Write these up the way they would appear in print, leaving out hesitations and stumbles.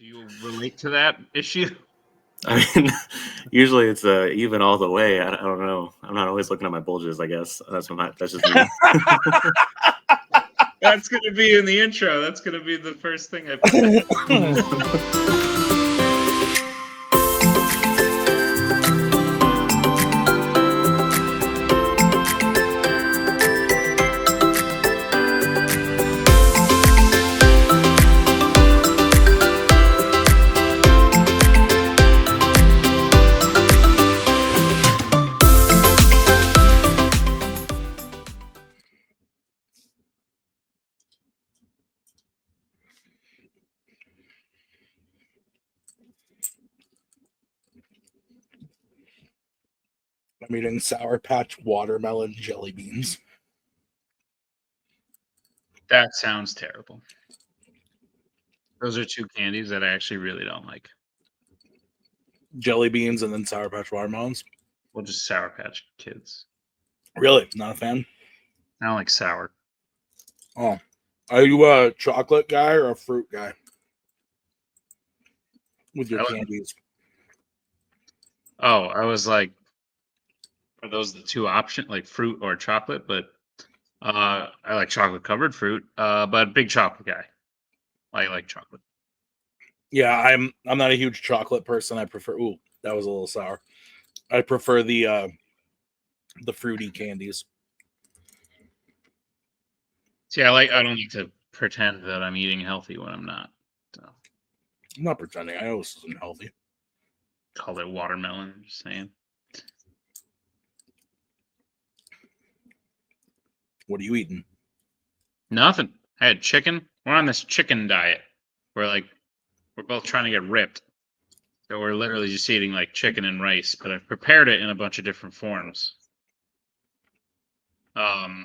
Do you relate to that issue? I mean, usually it's even all the way. I don't know. I'm not always looking at my bulges. I guess that's just me. That's going to be in the intro. That's going to be the first thing I put. I'm eating Sour Patch watermelon jelly beans. That sounds terrible. Those are two candies that I actually really don't like. Jelly beans and then Sour Patch watermelons. Well, just Sour Patch Kids. Really? Not a fan? I don't like sour. Oh. Are you a chocolate guy or a fruit guy? With your candies. Oh, I was like, are those the two options, like fruit or chocolate? But I like chocolate covered fruit, but big chocolate guy. I like chocolate. Yeah, I'm not a huge chocolate person. I prefer that was a little sour. I prefer the fruity candies. See, I don't need to pretend that I'm eating healthy when I'm not. So. I'm not pretending. I know this isn't healthy. Call it watermelon, I'm just saying. What are you eating? Nothing. I had chicken. We're on this chicken diet. We're both trying to get ripped. So we're literally just eating like chicken and rice, but I've prepared it in a bunch of different forms. I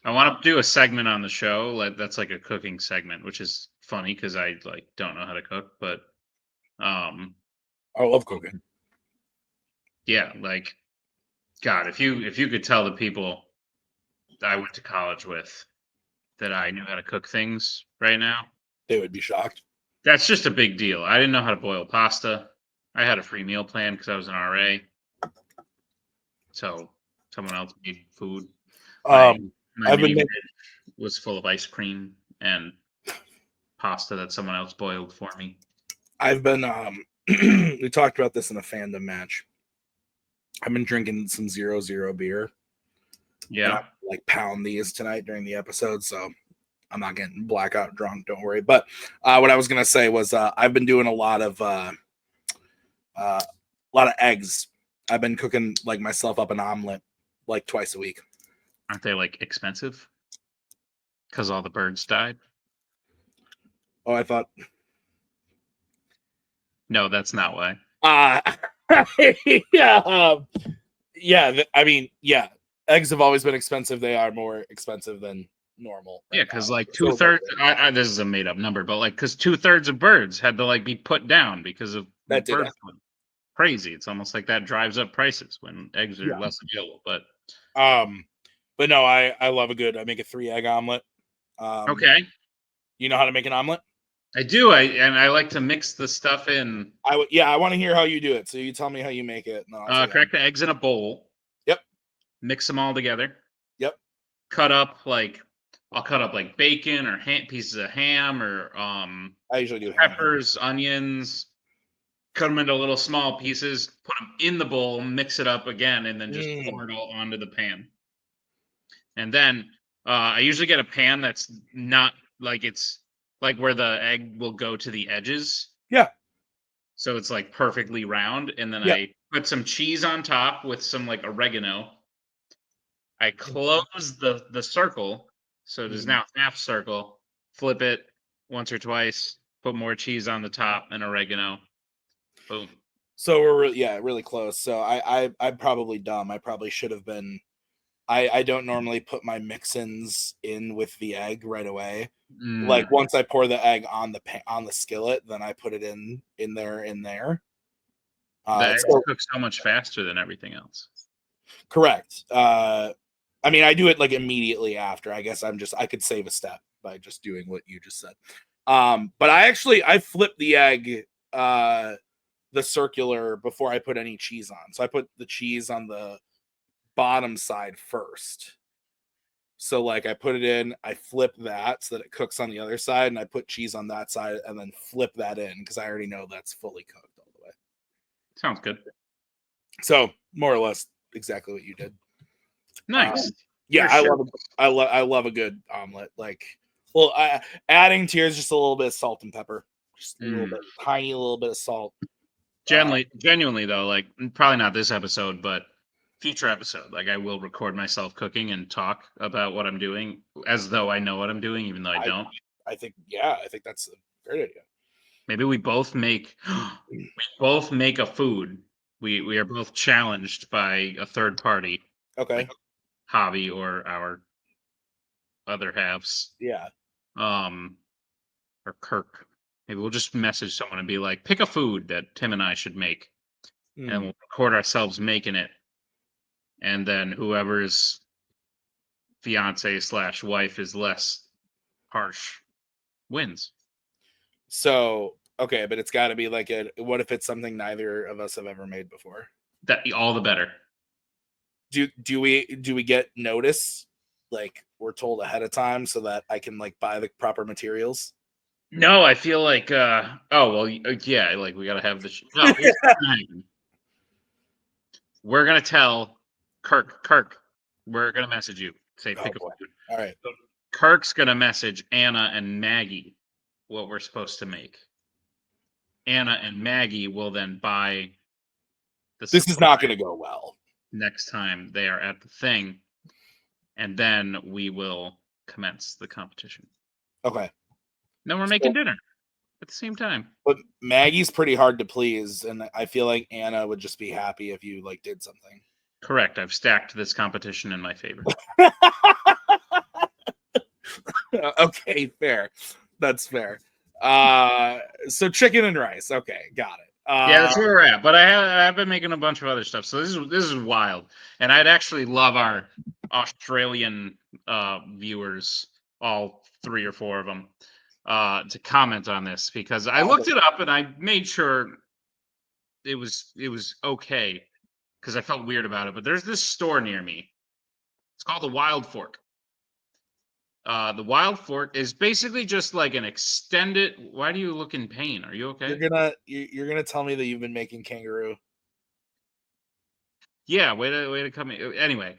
want to do a segment on the show that's like a cooking segment, which is funny because I don't know how to cook, but I love cooking. Yeah, God, if you could tell the people that I went to college with that I knew how to cook things right now, they would be shocked. That's just a big deal. I didn't know how to boil pasta. I had a free meal plan because I was an RA. So someone else made food. My mini fridge was full of ice cream and pasta that someone else boiled for me. I've been we talked about this in a fandom match. I've been drinking some 0.0 beer. Yeah. I pound these tonight during the episode, so I'm not getting blackout drunk, don't worry. But what I was gonna say was I've been doing a lot of eggs. I've been cooking myself up an omelet twice a week. Aren't they expensive? Because all the birds died? Oh, I thought. No, that's not why. Yeah. I mean, yeah. Eggs have always been expensive. They are more expensive than normal. Right, yeah, because 2/3. This is a made up number, but because 2/3 of birds had to be put down because of that birds went crazy. It's almost like that drives up prices when eggs are less available. But no, I love a good. I make a 3-egg omelet. Okay. You know how to make an omelet? I do. I like to mix the stuff in. I want to hear how you do it. So you tell me how you make it. Crack the eggs in a bowl. Yep. Mix them all together. Yep. Cut up I'll cut up bacon or pieces of ham or I usually do peppers, onions. Cut them into little small pieces. Put them in the bowl. Mix it up again, and then just pour it all onto the pan. And then I usually get a pan that's not it's where the egg will go to the edges. Yeah. So it's perfectly round. And then I put some cheese on top with some oregano. I close the circle. So it is now half circle. Flip it once or twice. Put more cheese on the top and oregano. Boom. So we're really close. So I'm probably dumb. I probably should have been. I don't normally put my mix-ins in with the egg right away. Once I pour the egg on the skillet, then I put it in there. The eggs cook so much faster than everything else. Correct. I mean, I do it immediately after. I guess I could save a step by just doing what you just said. But I flipped the egg, the circular, before I put any cheese on. So I put the cheese on the bottom side first. So like I put it in, I flip that so that it cooks on the other side, and I put cheese on that side and then flip that in because I already know that's fully cooked all the way. Sounds good. So more or less exactly what you did. Nice. Yeah, I love a good omelet. Like, well, adding to yours just a little bit of salt and pepper, just a little bit, tiny little bit of salt. Genuinely though, like probably not this episode, but future episode, like I will record myself cooking and talk about what I'm doing as though I know what I'm doing, even though I don't. I think that's a great idea. Maybe we both make a food. We are both challenged by a third party. Okay. Like Hobby or our other halves. Yeah. Or Kirk. Maybe we'll just message someone and be like, pick a food that Tim and I should make. And we'll record ourselves making it. And then whoever's fiance/wife is less harsh wins. So, okay, but it's got to be like what if it's something neither of us have ever made before? That all the better. Do we get notice? Like we're told ahead of time so that I can like buy the proper materials? No, I feel like yeah, like we got to have the no, here's the thing. We're going to tell Kirk, we're going to message you. Say pick a food. All right. So Kirk's going to message Anna and Maggie what we're supposed to make. Anna and Maggie will then buy the This is not going to go well. Next time they are at the thing, and then we will commence the competition. Okay. Then we're making dinner at the same time. But Maggie's pretty hard to please, and I feel like Anna would just be happy if you like did something. Correct. I've stacked this competition in my favor. Okay, fair. That's fair. So chicken and rice. Okay, got it. Yeah, that's where we're at. But I've been making a bunch of other stuff, so this is wild. And I'd actually love our Australian viewers, all 3 or 4 of them, to comment on this, because I looked it up and I made sure it was okay, because I felt weird about it. But there's this store near me. It's called the Wild Fork. The Wild Fork is basically just like an extended. Why do you look in pain? Are you okay? You're gonna tell me that you've been making kangaroo. Yeah, way to come in. Anyway,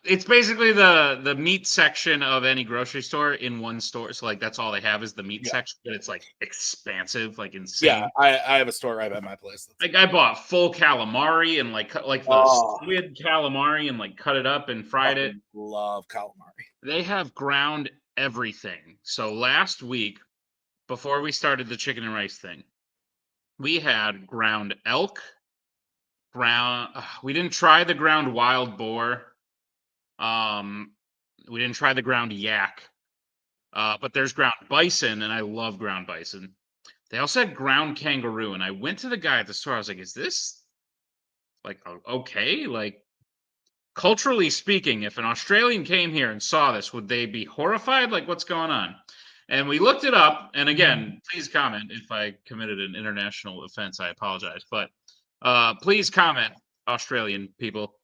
it's basically the meat section of any grocery store in one store. So like that's all they have is the meat section, but it's like expansive, like insane. Yeah, I have a store right by my place. Like I bought full calamari and like the squid calamari and like cut it up and fried it. Love calamari. They have ground everything. So last week, before we started the chicken and rice thing, we had ground elk. We didn't try the ground wild boar. We didn't try the ground yak. But there's ground bison, and I love ground bison. They also had ground kangaroo, and I went to the guy at the store. I was like, "Is this like okay? Like, culturally speaking, if an Australian came here and saw this, would they be horrified? Like, what's going on?" And we looked it up. And again, please comment if I committed an international offense. I apologize, but please comment, Australian people.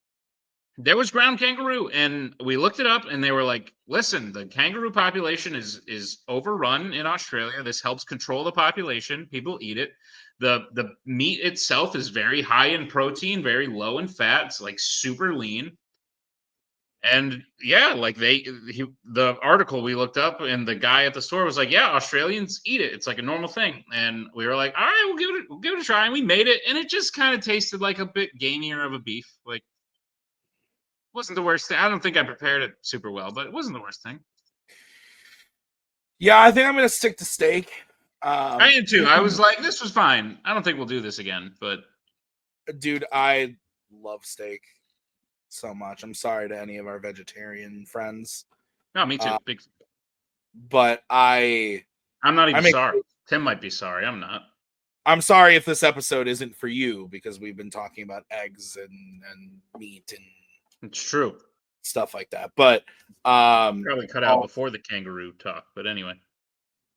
There was ground kangaroo, and we looked it up, and they were like, listen, the kangaroo population is overrun in Australia. This helps control the population. People eat it. The meat itself is very high in protein, very low in fat. It's like super lean. And yeah, like the article we looked up, and the guy at the store was like, yeah, Australians eat it. It's like a normal thing. And we were like, all right, we'll give it a try. And we made it, and it just kind of tasted like a bit gamier of a beef. Like, wasn't the worst thing. I don't think I prepared it super well, but it wasn't the worst thing. Yeah, I think I'm gonna stick to steak. I am too. I was like, this was fine. I don't think we'll do this again, but dude, I love steak so much. I'm sorry to any of our vegetarian friends. No, me too. Big. But I'm not even sorry. Tim might be sorry. I'm not. I'm sorry if this episode isn't for you, because we've been talking about eggs and meat and it's true stuff like that. But probably cut out before the kangaroo talk. But anyway,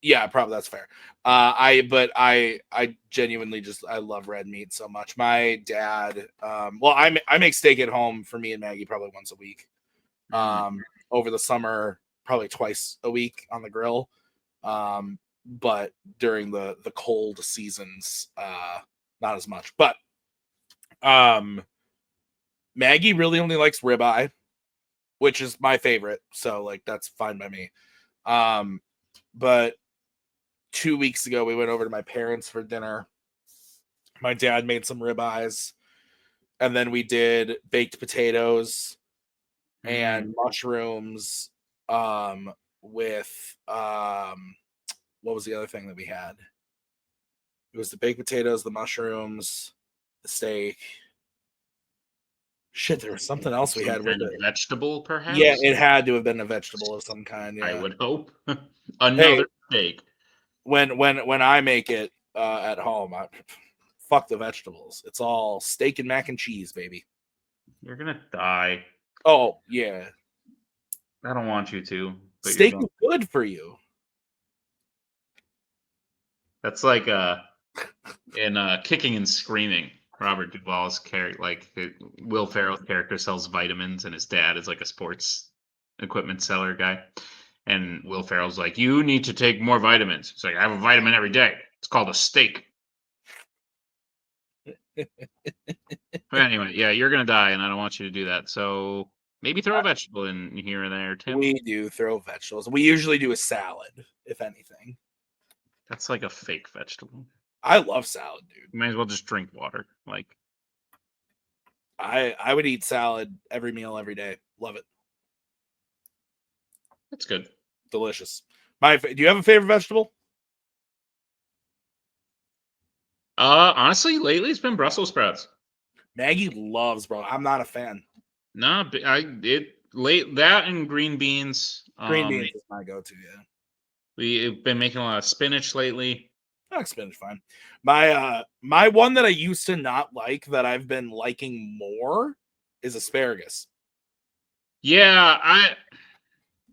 Yeah, probably that's fair. I genuinely I love red meat so much. My dad, I make steak at home for me and Maggie probably once a week. Over the summer, probably twice a week on the grill. But during the cold seasons, not as much. But Maggie really only likes ribeye, which is my favorite. So like that's fine by me. But 2 weeks ago, we went over to my parents for dinner. My dad made some ribeyes, and then we did baked potatoes and mushrooms with what was the other thing that we had? It was the baked potatoes, the mushrooms, the steak. Shit, there was something else we had with it. Vegetable, perhaps? Yeah, it had to have been a vegetable of some kind. Yeah. I would hope. Another steak. When I make it at home, fuck the vegetables. It's all steak and mac and cheese, baby. You're gonna die. Oh yeah. I don't want you to. But Steak is good for you. That's like in Kicking and Screaming. Robert Duvall's character, like Will Ferrell's character, sells vitamins, and his dad is like a sports equipment seller guy. And Will Ferrell's like, "You need to take more vitamins." It's like, "I have a vitamin every day. It's called a steak." But anyway, yeah, you're gonna die, and I don't want you to do that. So maybe throw a vegetable in here and there, Tim. We do throw vegetables. We usually do a salad, if anything. That's like a fake vegetable. I love salad, dude. You might as well just drink water. Like, I would eat salad every meal, every day. Love it. That's good. Delicious. Do you have a favorite vegetable? Honestly, lately it's been Brussels sprouts. Maggie loves, bro. I'm not a fan. No, that and green beans. Green beans is my go-to. Yeah. We've been making a lot of spinach lately. Oh, spinach fine. My one that I used to not like that I've been liking more is asparagus. Yeah,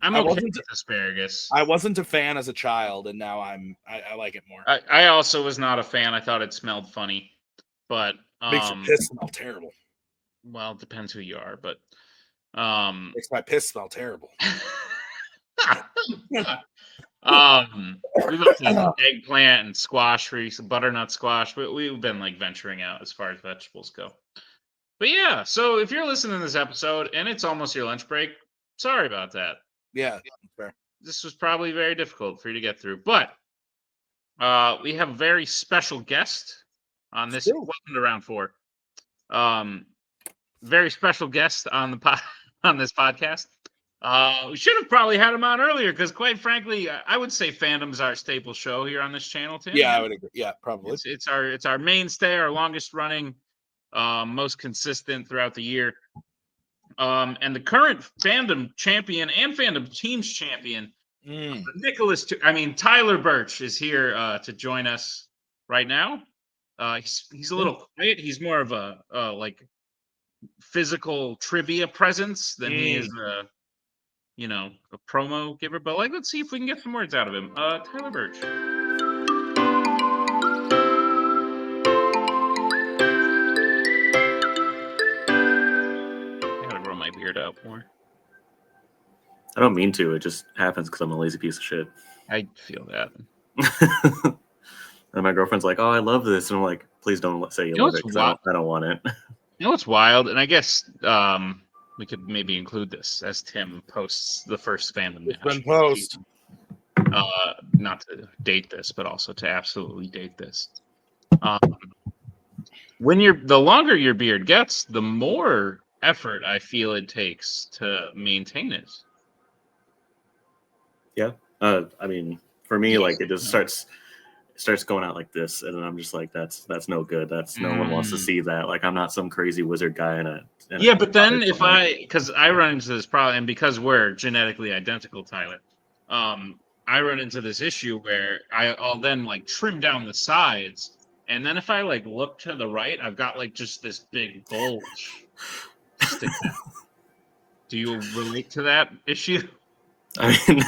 I'm okay with asparagus. I wasn't a fan as a child, and now I like it more. I also was not a fan. I thought it smelled funny, but makes your piss smell terrible. Well, it depends who you are, but makes my piss smell terrible. We've got eggplant and squash, butternut squash. We've been like venturing out as far as vegetables go. But yeah, so if you're listening to this episode and it's almost your lunch break, sorry about that. Yeah, fair. This was probably very difficult for you to get through, but we have a very special guest on this. Welcome to round 4. Very special guest on the on this podcast. We should have probably had him on earlier because, quite frankly, I would say Fandom's our staple show here on this channel, Tim. Yeah, I would agree. Yeah, probably. It's our mainstay, our longest running, most consistent throughout the year. And the current Fandom champion and Fandom Teams champion, Tyler Birch is here to join us right now. He's a little quiet. He's more of a like physical trivia presence than he is a promo giver. But let's see if we can get some words out of him. Tyler Birch. My beard out more. I don't mean to. It just happens because I'm a lazy piece of shit. I feel that. And my girlfriend's like, "Oh, I love this," and I'm like, "Please don't say you love it. I don't want it." You know what's wild? And I guess we could maybe include this as Tim posts the first Fandom match. It's been post. Not to date this, but also to absolutely date this. When the longer your beard gets, the more effort I feel it takes to maintain it. Yeah. I mean, for me, like it just starts going out like this, and I'm just like, that's no good. That's no one wants to see that. Like I'm not some crazy wizard guy but then because I run into this problem, and because we're genetically identical, Tyler, I run into this issue where I'll then like trim down the sides, and then if I like look to the right, I've got like just this big bulge. Do you relate to that issue? I mean,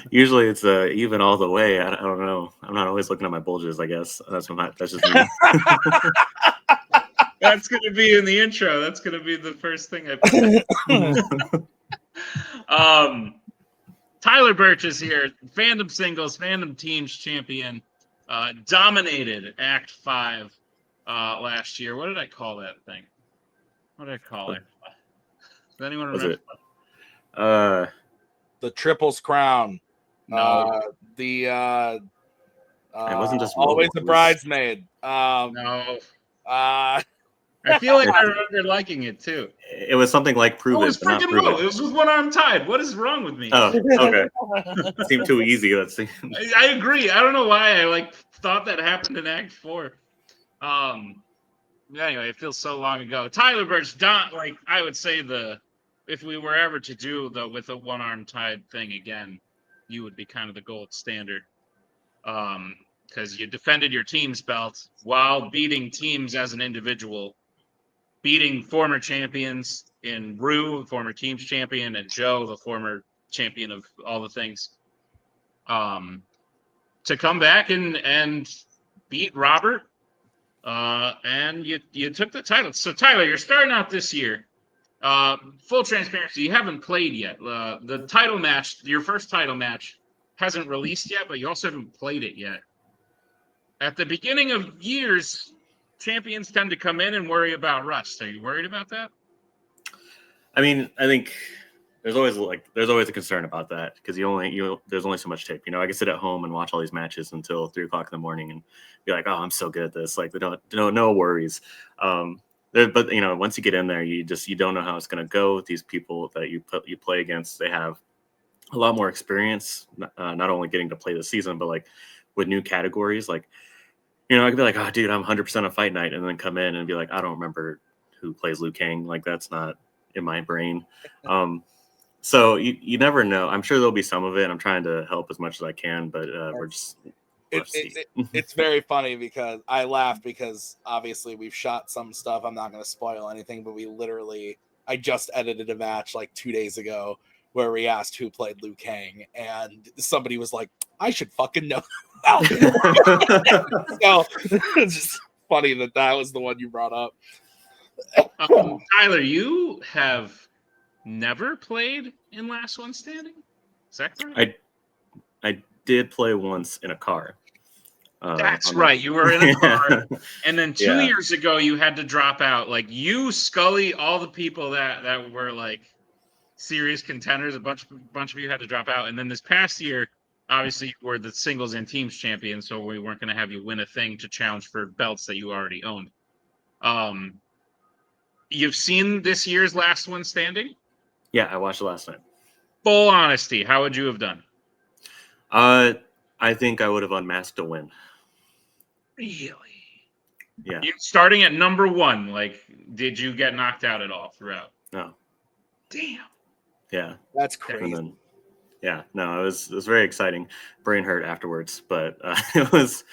usually it's even all the way. I don't know. I'm not always looking at my bulges. I guess that's just me. That's gonna be in the intro. That's gonna be the first thing I put. Tyler Birch is here. Fandom singles, fandom teams champion. Dominated Act 5 last year. What did I call that thing? What did I call it? Does anyone remember? The Triples Crown. No. It wasn't just always a bridesmaid. No. I feel like I remember liking it too. It was something like Prove It was It, but not freaking Prove low. It. It was with one arm tied. What is wrong with me? Oh, okay. It seemed too easy. I agree. I don't know why I thought that happened in Act 4. Anyway, it feels so long ago. Tyler Birch, I would say if we were ever to do with a one arm tied thing again, you would be kind of the gold standard. Because you defended your team's belt while beating teams as an individual, beating former champions in Rue, former teams champion, and Joe, the former champion of all the things. To come back and beat Robert, and you took the title. So Tyler, you're starting out this year. Full transparency, you haven't played yet. The title match, your first title match, hasn't released yet, but you also haven't played it yet. At the beginning of years, champions tend to come in and worry about rust. Are you worried about that? I mean, I think there's always a concern about that because there's only so much tape. I can sit at home and watch all these matches until 3 o'clock in the morning and be like, oh, I'm so good at this. Like, no worries. But once you get in there, you don't know how it's going to go with these people that you play against. They have a lot more experience, not only getting to play the season, but with new categories. I could be like, oh, dude, I'm 100% on Fight Night, and then come in and be like, I don't remember who plays Liu Kang. That's not in my brain. So you never know. I'm sure there'll be some of it. I'm trying to help as much as I can, but we're just. It's very funny because I laugh because obviously we've shot some stuff. I'm not going to spoil anything, but I just edited a match 2 days ago where we asked who played Liu Kang, and somebody was like, I should fucking know. So it's just funny that was the one you brought up. Tyler, you have never played in Last One Standing? Is that correct? I did play once in a car. That's right. You were in a car, and then 2 years ago you had to drop out. You, Scully, all the people that were serious contenders. A bunch of you had to drop out, and then this past year, obviously, you were the singles and teams champion, so we weren't going to have you win a thing to challenge for belts that you already owned. You've seen this year's Last One Standing? Yeah, I watched it last night. Full honesty, how would you have done? I think I would have unmasked a win. Really? Yeah. You starting at number 1, did you get knocked out at all throughout? No. Damn. Yeah. That's crazy. It was very exciting. Brain hurt afterwards, but it was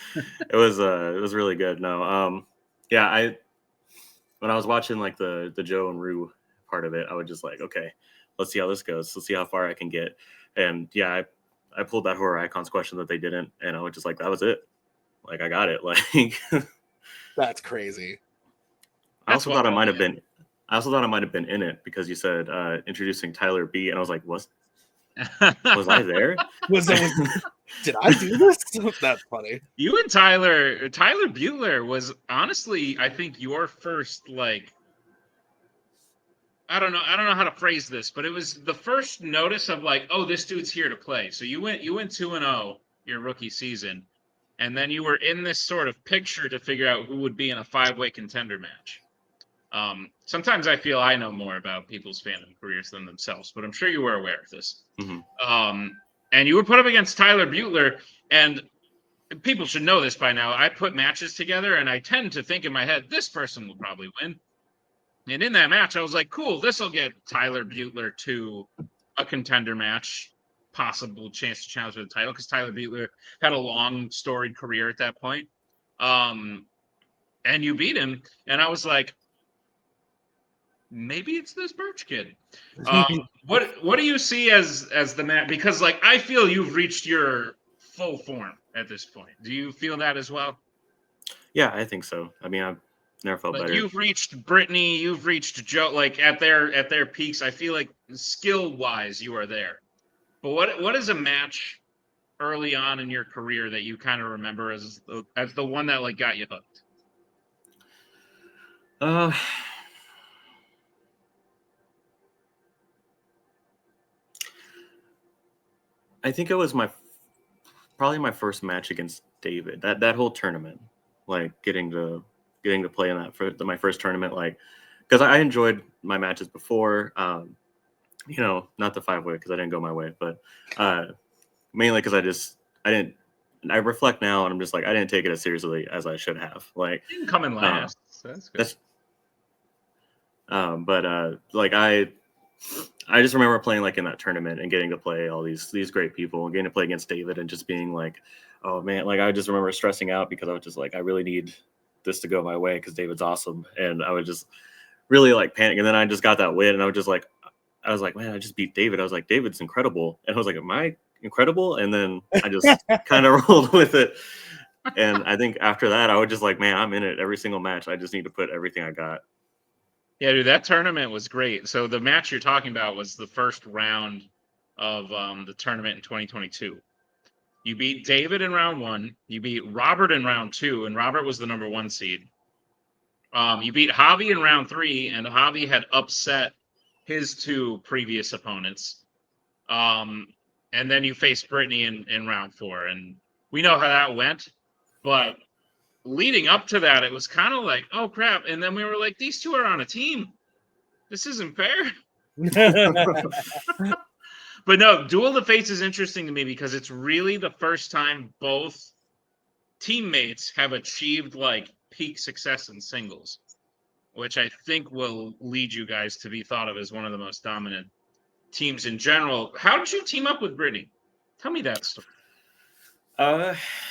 really good. No. When I was watching the Joe and Rue part of it, I would just okay, let's see how this goes. Let's see how far I can get. And I pulled that Horror Icons question that they didn't, and I was just that was it. I got it. That's crazy. I also thought I might have been in it because you said introducing Tyler B, and I was like, was I there? Did I do this? That's funny. You and Tyler Butler was honestly, I think, your first I don't know how to phrase this, but it was the first notice of oh, this dude's here to play. So you went 2-0 your rookie season, and then you were in this sort of picture to figure out who would be in a 5-way contender match. Sometimes I feel I know more about people's fandom careers than themselves, but I'm sure you were aware of this. Mm-hmm. And you were put up against Tyler Butler, and people should know this by now. I put matches together, and I tend to think in my head, this person will probably win. And in that match, I was like, cool, this will get Tyler Butler to a contender match, possible chance to challenge for the title, because Tyler Butler had a long, storied career at that point. And you beat him, and I was like, maybe it's this Birch kid. What do you see as the match? Because like I feel you've reached your full form at this point. Do you feel that as well? Yeah, I think so. I mean, I've never felt Like better. you've reached Brittany, you've reached Joe. Like at their peaks, I feel like skill wise you are there. But what is a match early on in your career that you kind of remember as the one that like got you hooked? I think it was probably my first match against David. That whole tournament, like getting to play in that for my first tournament, like because I enjoyed my matches before. You know, not the 5-way because I didn't go my way, but mainly because I reflect now and I'm just like I didn't take it as seriously as I should have. Like You didn't come in last. That's good. Like I just remember playing like in that tournament and getting to play all these great people and getting to play against David and just being like, oh man, like I just remember stressing out because I was just like, I really need this to go my way because David's awesome. And I would just really like panic. And then I just got that win and I was like, man, I just beat David. I was like, David's incredible. And I was like, am I incredible? And then I just kind of rolled with it. And I think after that, I was just like, man, I'm in it every single match. I just need to put everything I got. Yeah, dude, that tournament was great. So the match you're talking about was the first round of the tournament in 2022. You beat David in round 1. You beat Robert in round 2, and Robert was the number 1 seed. You beat Javi in round 3, and Javi had upset his 2 previous opponents. And then you faced Brittany in round 4, and we know how that went. But leading up to that, it was kind of like, oh crap. And then we were like, these 2 are on a team. This isn't fair. But no, Duel of the Fates is interesting to me because it's really the first time both teammates have achieved like peak success in singles, which I think will lead you guys to be thought of as one of the most dominant teams in general. How did you team up with Brittany? Tell me that story.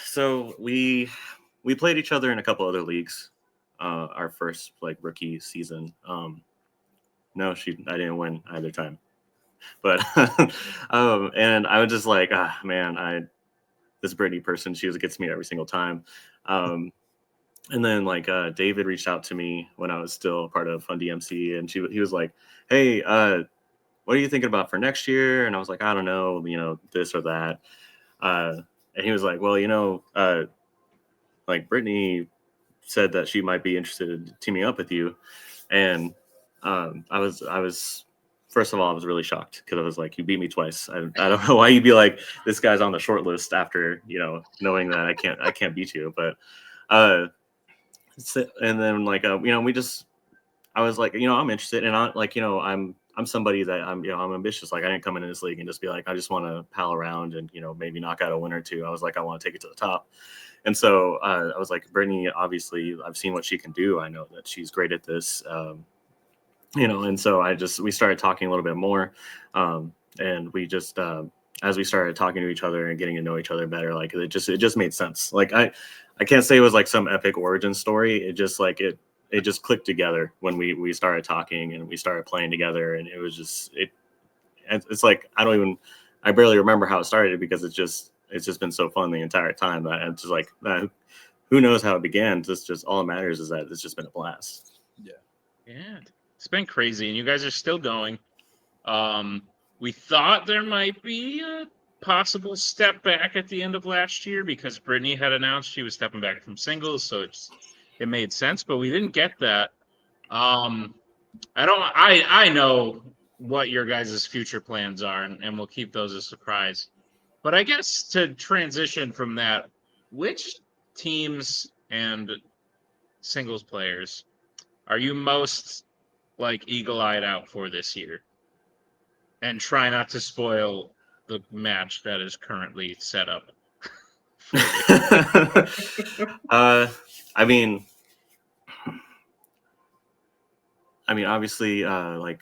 So we played each other in a couple other leagues. Our first like rookie season. No, I didn't win either time. But and I was just like, man, this Brittany person, she gets me every single time. And then like David reached out to me when I was still part of Fun DMC, and he was like, hey, what are you thinking about for next year? And I was like, I don't know, this or that. And he was like, well, like Brittany said that she might be interested in teaming up with you. And I was first of all, I was really shocked because I was like, you beat me twice. I don't know why you'd be like, this guy's on the short list after, knowing that I can't beat you. But and then like, I was like, I'm interested, and I'm somebody that I'm ambitious. Like I didn't come into this league and just be like, I just want to pal around and, maybe knock out a win or two. I was like, I want to take it to the top. And so I was like, Brittany, obviously I've seen what she can do. I know that she's great at this. And so we started talking a little bit more. And we just, as we started talking to each other and getting to know each other better, like it just made sense. Like I can't say it was like some epic origin story. It just like, it just clicked together when we started talking and we started playing together. And it was just, it's like, I barely remember how it started because it's just been so fun the entire time that it's just like, who knows how it began. Just all that matters is that it's just been a blast. Yeah. It's been crazy, and you guys are still going. We thought there might be a possible step back at the end of last year because Brittany had announced she was stepping back from singles, so it made sense, but we didn't get that. I know what your guys' future plans are, and we'll keep those a surprise. But I guess to transition from that, which teams and singles players are you most like eagle-eyed out for this year? And try not to spoil the match that is currently set up. I mean, obviously, I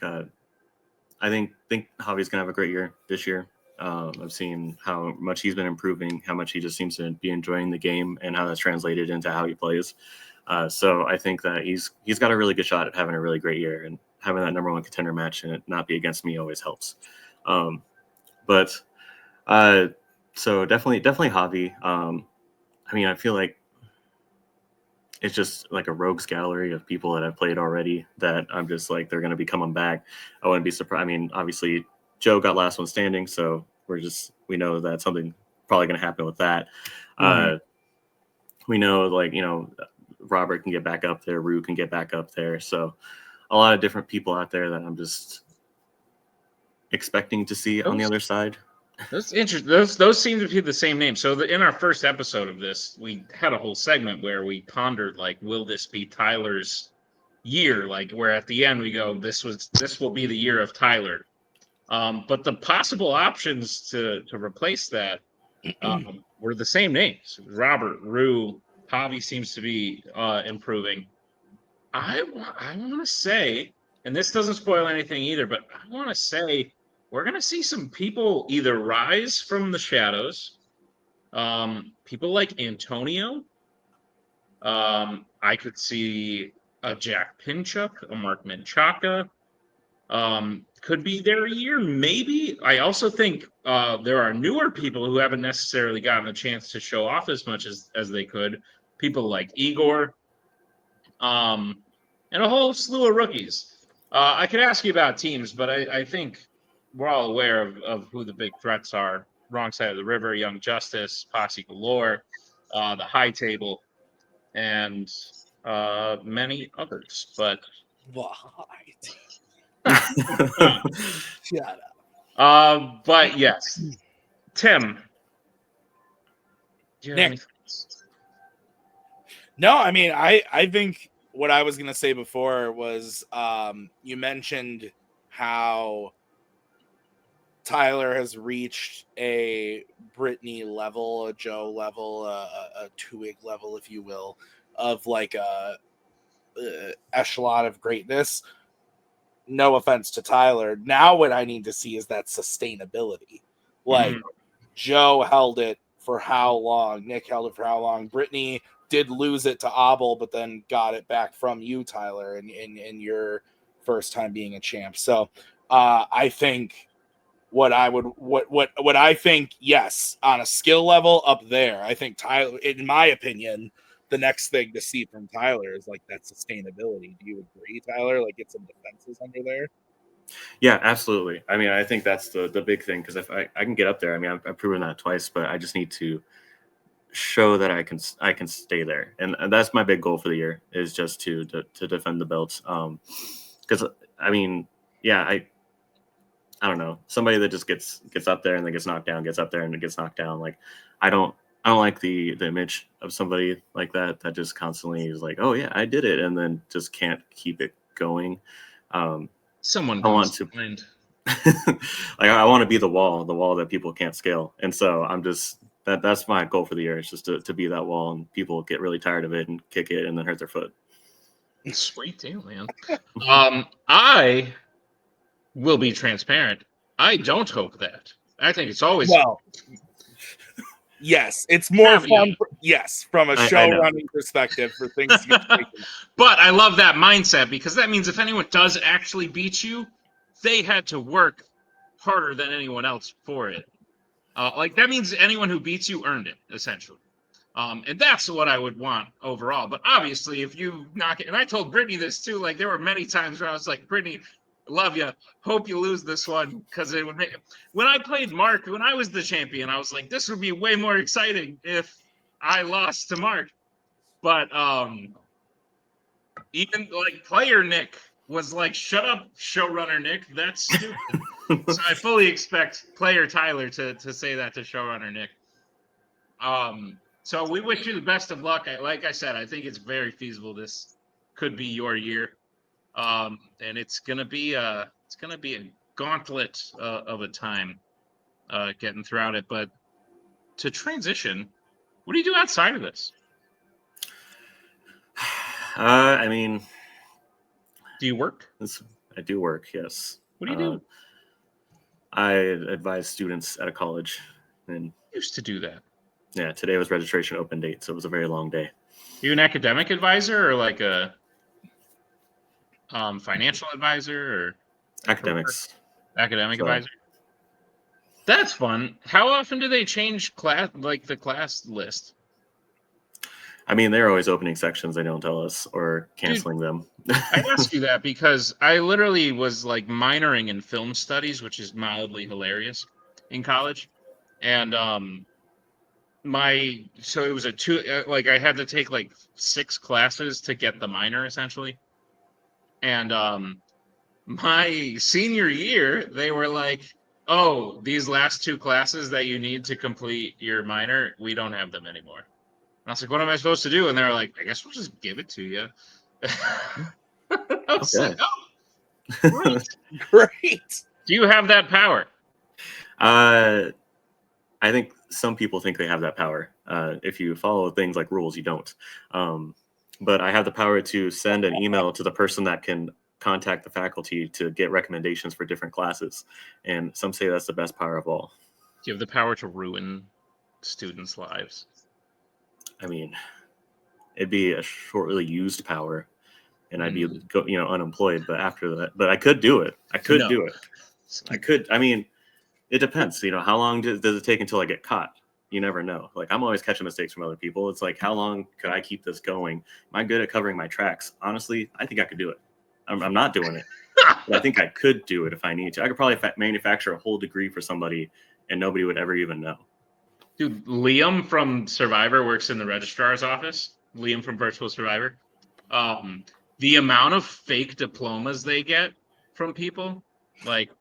think Javi's gonna have a great year this year. I've seen how much he's been improving, how much he just seems to be enjoying the game, and how that's translated into how he plays. So I think that he's got a really good shot at having a really great year. And having that number one contender match and it not be against me always helps. So definitely Javi. I mean, I feel like it's just like a rogues gallery of people that I've played already that I'm just like, they're going to be coming back. I wouldn't be surprised. I mean, obviously Joe got last one standing, so we know that something probably going to happen with that. We know, like, Robert can get back up there, Rue can get back up there. So a lot of different people out there that I'm just expecting to see on the other side. That's interesting. Those seem to be the same name. So in our first episode of this, we had a whole segment where we pondered, like, will this be Tyler's year? Like, where at the end we go, this will be the year of Tyler. But the possible options to replace that were the same names. Robert, Rue, Javi seems to be improving. I want to say, and this doesn't spoil anything either, but I want to say we're going to see some people either rise from the shadows. People like Antonio. I could see a Jack Pinchuk, a Mark Menchaca. Could be their year, maybe. I also think there are newer people who haven't necessarily gotten a chance to show off as much as they could. People like Igor, and a whole slew of rookies. I could ask you about teams, but I think we're all aware of who the big threats are. Wrong Side of the River, Young Justice, Posse Galore, the High Table, and many others. But Shut up. But yes, Tim. Do you have any thoughts? No, I mean, I think what I was going to say before was you mentioned how Tyler has reached a Brittany level, a Joe level, a Tuig level, if you will, of like a echelon of greatness. No offense to Tyler. Now what I need to see is that sustainability. Like, Joe held it for how long? Nick held it for how long? Brittany did lose it to Abel, but then got it back from you, Tyler, in your first time being a champ. So I think what I think, yes, on a skill level up there, I think Tyler, in my opinion, the next thing to see from Tyler is like that sustainability. Do you agree, Tyler? Like, get some defenses under there? Yeah, absolutely. I mean, I think that's the big thing, because if I can get up there, I mean, I've proven that twice, but I just need to show that I can stay there, and that's my big goal for the year, is just to defend the belts. Because I mean, yeah, I don't know, somebody that just gets up there and then gets knocked down, gets up there and then gets knocked down. Like, I don't like the image of somebody like that just constantly is like, oh yeah, I did it, and then just can't keep it going. Someone I want to mind. like, I want to be the wall that people can't scale, and so I'm just that's my goal for the year, is just to be that wall, and people get really tired of it and kick it and then hurt their foot. Sweet deal, man. I will be transparent. I don't hope that. I think it's always yes, it's more fun. Yes, from a show running perspective, for things to get taken. But I love that mindset, because that means if anyone does actually beat you, they had to work harder than anyone else for it. Like, that means anyone who beats you earned it, essentially. And that's what I would want overall. But obviously, if you knock it, and I told Brittany this too, like, there were many times where I was like, Brittany, love you, hope you lose this one, because it would make. When I played Mark, when I was the champion, I was like, this would be way more exciting if I lost to Mark. But even like player Nick was like, shut up, showrunner Nick, that's stupid. So I fully expect player Tyler to say that to showrunner Nick. So we wish you the best of luck. Like I said, I think it's very feasible this could be your year. And it's gonna be a gauntlet of a time getting throughout it. But to transition, what do you do outside of this? I mean, do you work? I do work, yes. What do you do? I advise students at a college, and used to do that. Yeah, today was registration open date, so it was a very long day. Are you an academic advisor or like a financial advisor or Academics. academic So, advisor. That's fun. How often do they change the class list? I mean, they're always opening sections they don't tell us or canceling them. I ask you that because I literally was like minoring in film studies, which is mildly hilarious in college. And so it was a two, like I had to take like 6 classes to get the minor essentially. And my senior year, they were like, "Oh, these last 2 classes that you need to complete your minor, we don't have them anymore." And I was like, "What am I supposed to do?" And they're like, "I guess we'll just give it to you." I was like, "Oh, great. Great. Do you have that power?" I think some people think they have that power. If you follow things like rules, you don't. But I have the power to send an email to the person that can contact the faculty to get recommendations for different classes. And some say that's the best power of all. Do you have the power to ruin students' lives? I mean, it'd be a shortly used power, and I'd be unemployed. But after that, but I could do it. I could do it. I could. I mean, it depends. How long does it take until I get caught? You never know. Like, I'm always catching mistakes from other people. It's like, how long could I keep this going? Am I good at covering my tracks? Honestly, I think I could do it. I'm not doing it. But I think I could do it if I need to. I could probably manufacture a whole degree for somebody and nobody would ever even know. Dude, Liam from Survivor works in the registrar's office. Liam from Virtual Survivor. The amount of fake diplomas they get from people, like,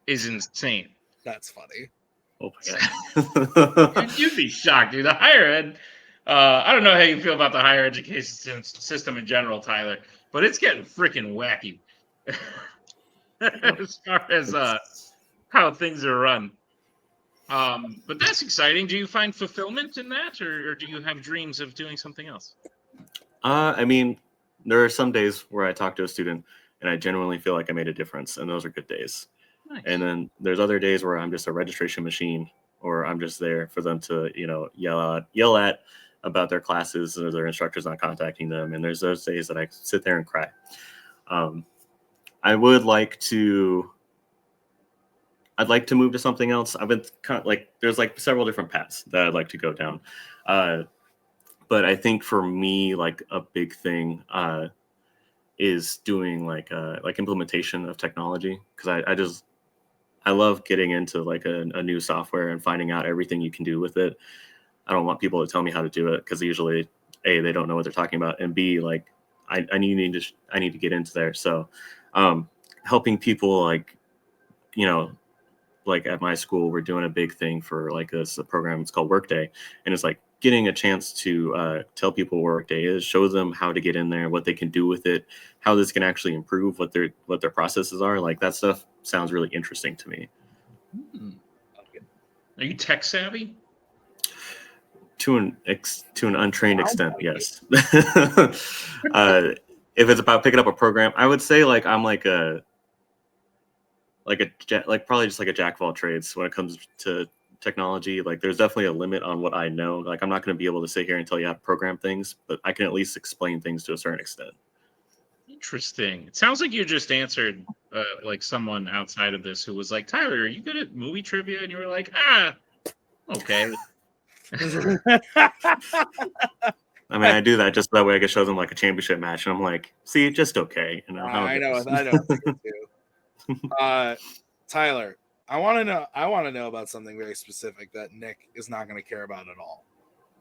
is insane. That's funny. Oh my god. You'd be shocked, dude. The higher ed, I don't know how you feel about the higher education system in general, Tyler, but it's getting freaking wacky as far as how things are run. But that's exciting. Do you find fulfillment in that, or do you have dreams of doing something else? I mean, there are some days where I talk to a student and I genuinely feel like I made a difference, and those are good days. Nice. And then there's other days where I'm just a registration machine, or I'm just there for them to, yell at about their classes or their instructors not contacting them. And there's those days that I sit there and cry. I'd like to move to something else. I've been kind of there's several different paths that I'd like to go down. But I think for me, a big thing is doing implementation of technology, because I love getting into a new software and finding out everything you can do with it. I don't want people to tell me how to do it, because usually A, they don't know what they're talking about, and B, I need to get into there. So helping people at my school, we're doing a big thing for this program. It's called Workday, and it's getting a chance to tell people what Workday is, show them how to get in there, what they can do with it, how this can actually improve what their processes are. That stuff sounds really interesting to me. Are you tech savvy? To an untrained extent, yes. If it's about picking up a program, I would say I'm probably just a jack of all trades when it comes to technology. There's definitely a limit on what I know. I'm not going to be able to sit here and tell you how to program things, but I can at least explain things to a certain extent. Interesting. It sounds like you just answered someone outside of this who was like, "Tyler, are you good at movie trivia?" And you were like, okay. I mean, I do that just that way I can show them a championship match, and I'm like, see, just okay. I know. Tyler, I want to know about something very specific that Nick is not going to care about at all.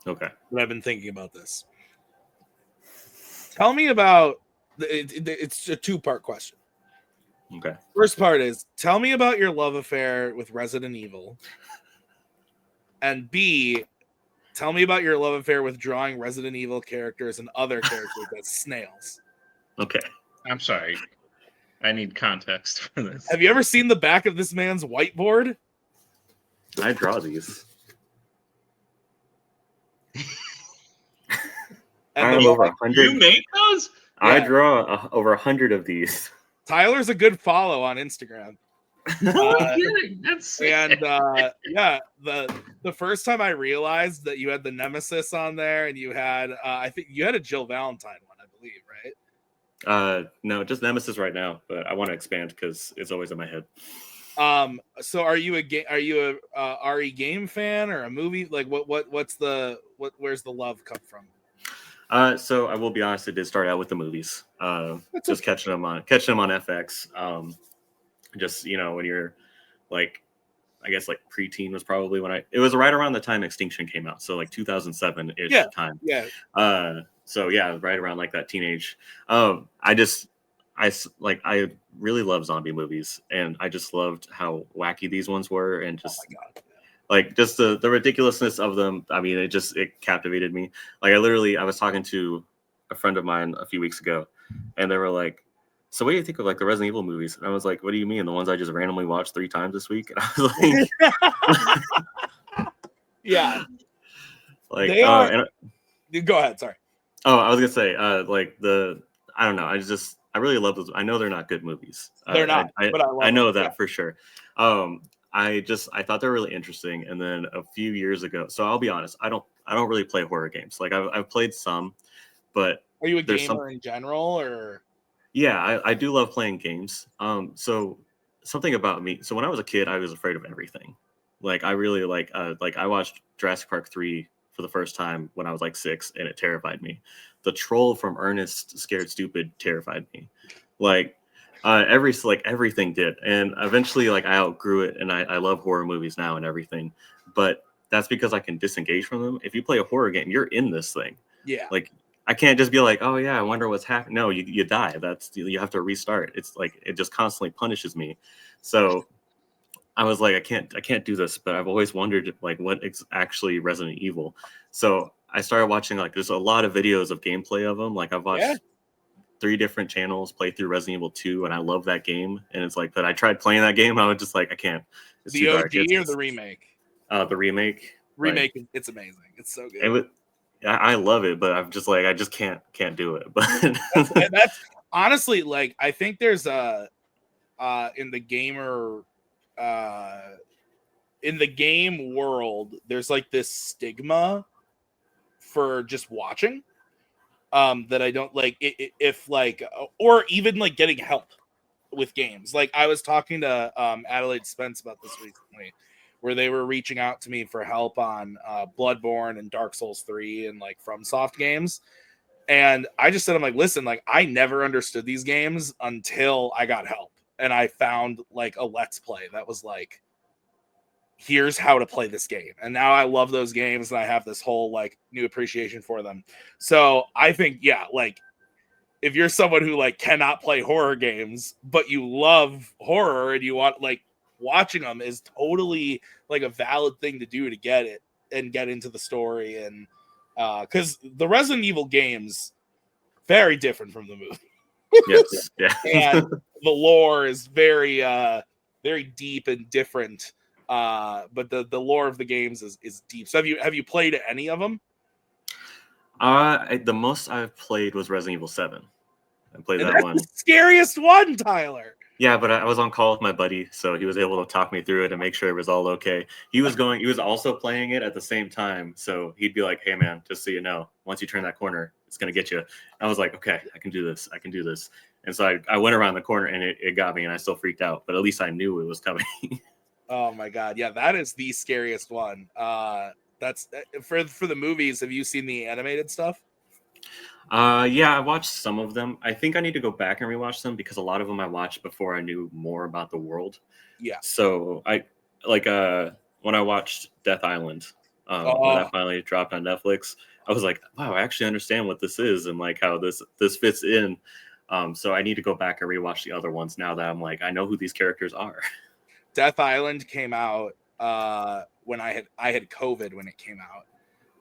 Okay. But I've been thinking about this. Tell me about it's a 2-part question. Okay. First part is, tell me about your love affair with Resident Evil. And B, tell me about your love affair with drawing Resident Evil characters and other characters as snails. Okay. I'm sorry. I need context for this. Have you ever seen the back of this man's whiteboard? I draw these. I have over 100. You make those? I draw over 100 of these. Tyler's a good follow on Instagram. That's sick. And the first time I realized that you had the Nemesis on there, and you had I think you had a Jill Valentine one, I believe, right? No, just Nemesis right now, but I want to expand because it's always in my head. So are you a RE game fan or a movie? Like where's the love come from? So I will be honest, it did start out with the movies. Just okay. catching them on FX. Just when you're like, I guess like preteen was probably when it was right around the time Extinction came out, so like 2007 ish time. Yeah. So yeah, right around like that teenage. I really love zombie movies, and I just loved how wacky these ones were, and just oh my God. like just the ridiculousness of them. I mean, it captivated me. Like I was talking to a friend of mine a few weeks ago, and they were like, "So what do you think of like the Resident Evil movies?" And I was like, "What do you mean? The ones I just randomly watched 3 times this week?" And I was like, "Yeah, like they are." Go ahead. Sorry. Oh, I was gonna say, I don't know. I really love those. I know they're not good movies. They're not, but I know that for sure. I thought they were really interesting. And then a few years ago, so I'll be honest, I don't really play horror games. Like I've played some, but are you a gamer in general, or? Yeah, I do love playing games. So something about me. So when I was a kid, I was afraid of everything. Like I really like I watched Jurassic Park 3 for the first time when I was like 6, and it terrified me. The troll from Ernest Scared Stupid terrified me. Like everything did. And eventually like I outgrew it, and I love horror movies now and everything. But that's because I can disengage from them. If you play a horror game, you're in this thing. Yeah. Like I can't just be like, oh yeah, I wonder what's happening. No, you die. You have to restart. It's like it just constantly punishes me. So I was like, I can't do this. But I've always wondered like what is actually Resident Evil. So I started watching like there's a lot of videos of gameplay of them. Like I've watched 3 different channels play through Resident Evil 2, and I love that game. And it's like, but I tried playing that game, I was just like, I can't. It's the too OG dark. or the remake? The remake. Remake, it's amazing. It's so good. I love it, but I'm just like I just can't do it. But that's honestly like I think there's in the gamer in the game world there's like this stigma for just watching that I don't like if like or even like getting help with games. Like I was talking to Adelaide Spence about this recently, where they were reaching out to me for help on Bloodborne and Dark Souls 3 and like FromSoft games. And I just said, I'm like, listen, like I never understood these games until I got help. And I found like a Let's Play that was like, here's how to play this game. And now I love those games, and I have this whole like new appreciation for them. So I think, yeah, like if you're someone who like cannot play horror games, but you love horror and you want like watching them is totally like a valid thing to do to get it and get into the story. And because the Resident Evil games very different from the movie. Yes, yeah. And the lore is very very deep and different. But the lore of the games is deep. So have you played any of them? The most I've played was Resident Evil 7. I played that one. The scariest one, Tyler. Yeah, but I was on call with my buddy, so he was able to talk me through it and make sure it was all okay. He was also playing it at the same time, so he'd be like, "Hey, man, just so you know, once you turn that corner, it's gonna get you." And I was like, "Okay, I can do this. I can do this." And so I went around the corner, and it got me, and I still freaked out, but at least I knew it was coming. Oh my God, yeah, that is the scariest one. That's for the movies. Have you seen the animated stuff? Yeah, I watched some of them. I think I need to go back and rewatch them because a lot of them I watched before I knew more about the world. Yeah. So I like when I watched Death Island, when that finally dropped on Netflix, I was like, wow, I actually understand what this is and like how this fits in. So I need to go back and rewatch the other ones now that I'm like, I know who these characters are. Death Island came out when I had COVID when it came out,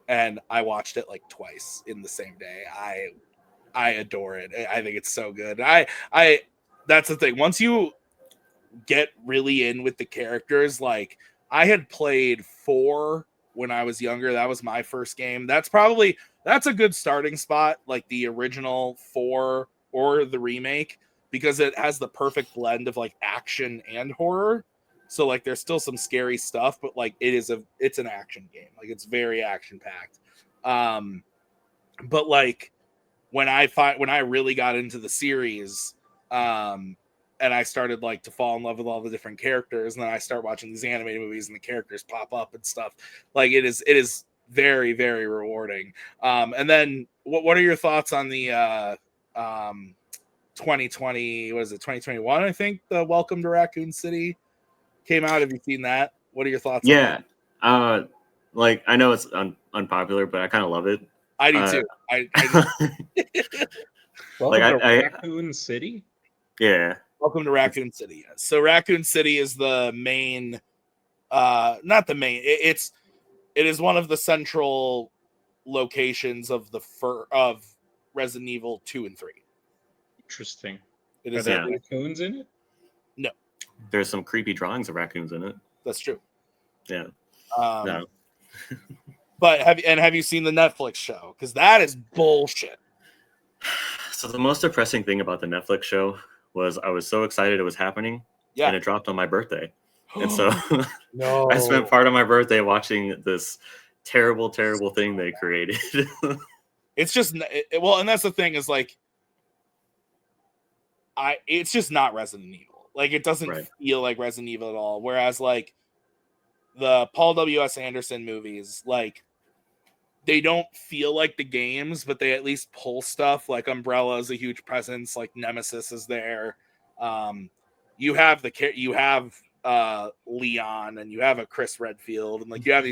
and I watched it like twice in the same day. I adore it. I think it's so good. I that's the thing. Once you get really in with the characters, like I had played 4 when I was younger. That was my first game. That's a good starting spot, like the original 4 or the remake, because it has the perfect blend of like action and horror. So like there's still some scary stuff, but like it's an action game. Like it's very action packed. But like when I really got into the series, and I started like to fall in love with all the different characters, and then I start watching these animated movies and the characters pop up and stuff. Like it is very, very rewarding. And then what are your thoughts on the 2020, what is it, 2021, I think the Welcome to Raccoon City came out? Have you seen that? What are your thoughts on that? Like I know it's unpopular, but I kind of love it. I do too. I Welcome to Raccoon City? Yeah. Welcome to Raccoon City. Yes. So Raccoon City is the main, not the main. It is one of the central locations of of Resident Evil 2 and 3. Interesting. Are there raccoons in it? No. There's some creepy drawings of raccoons in it. That's true. Yeah. No. But have you seen the Netflix show? Because that is bullshit. So the most depressing thing about the Netflix show was I was so excited it was happening, and it dropped on my birthday. And so no. I spent part of my birthday watching this terrible, terrible thing they created. It's just well, and that's the thing is like, it's just not Resident Evil. Like it doesn't feel like Resident Evil at all. Whereas like the Paul W.S. Anderson movies, like they don't feel like the games, but they at least pull stuff. Like Umbrella is a huge presence. Like Nemesis is there. You have Leon, and you have a Chris Redfield, and like you have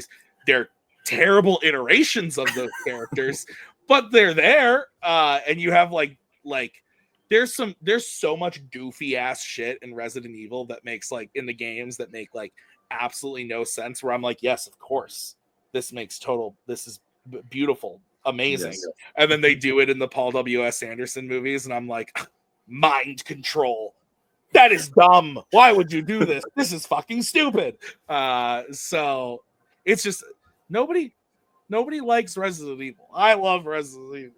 they're terrible iterations of those characters, but they're there. And you have like there's so much goofy ass shit in Resident Evil that makes like in the games that make like absolutely no sense, where I'm like, yes, of course, this is beautiful, amazing. Yes. And then they do it in the Paul W.S. Anderson movies, and I'm like, mind control. That is dumb. Why would you do this? This is fucking stupid. So it's just nobody likes Resident Evil. I love Resident Evil.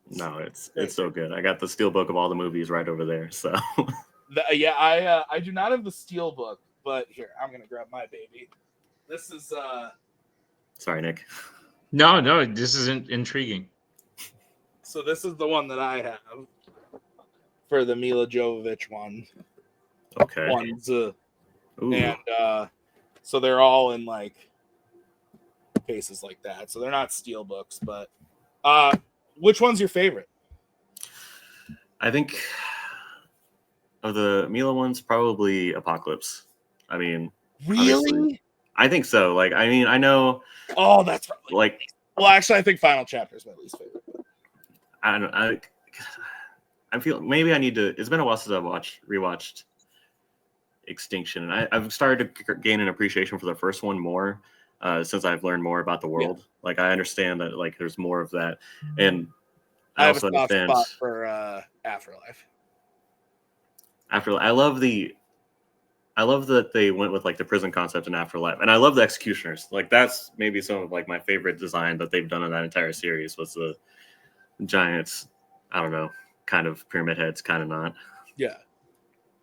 No, it's so good. I got the steelbook of all the movies right over there. So I do not have the steelbook, but here, I'm gonna grab my baby. This is sorry, Nick. No, this isn't intriguing. So this is the one that I have for the Mila Jovovich one. Okay. And so they're all in like cases like that. So they're not steel books, but which one's your favorite? I think of the Mila ones, probably Apocalypse. I mean, really? I think so. Like, I mean, I know. Oh, that's right. Like, well, actually, I think Final Chapter is my least favorite. I feel maybe I need to. It's been a while since I've rewatched Extinction, and I've started to gain an appreciation for the first one more since I've learned more about the world. Yeah. Like, I understand that like there's more of that, and I also have a soft understand spot for Afterlife. I love that they went with like the prison concept in Afterlife, and I love the executioners. Like that's maybe some of like my favorite design that they've done in that entire series was the giants. I don't know, kind of pyramid heads, kind of not. Yeah.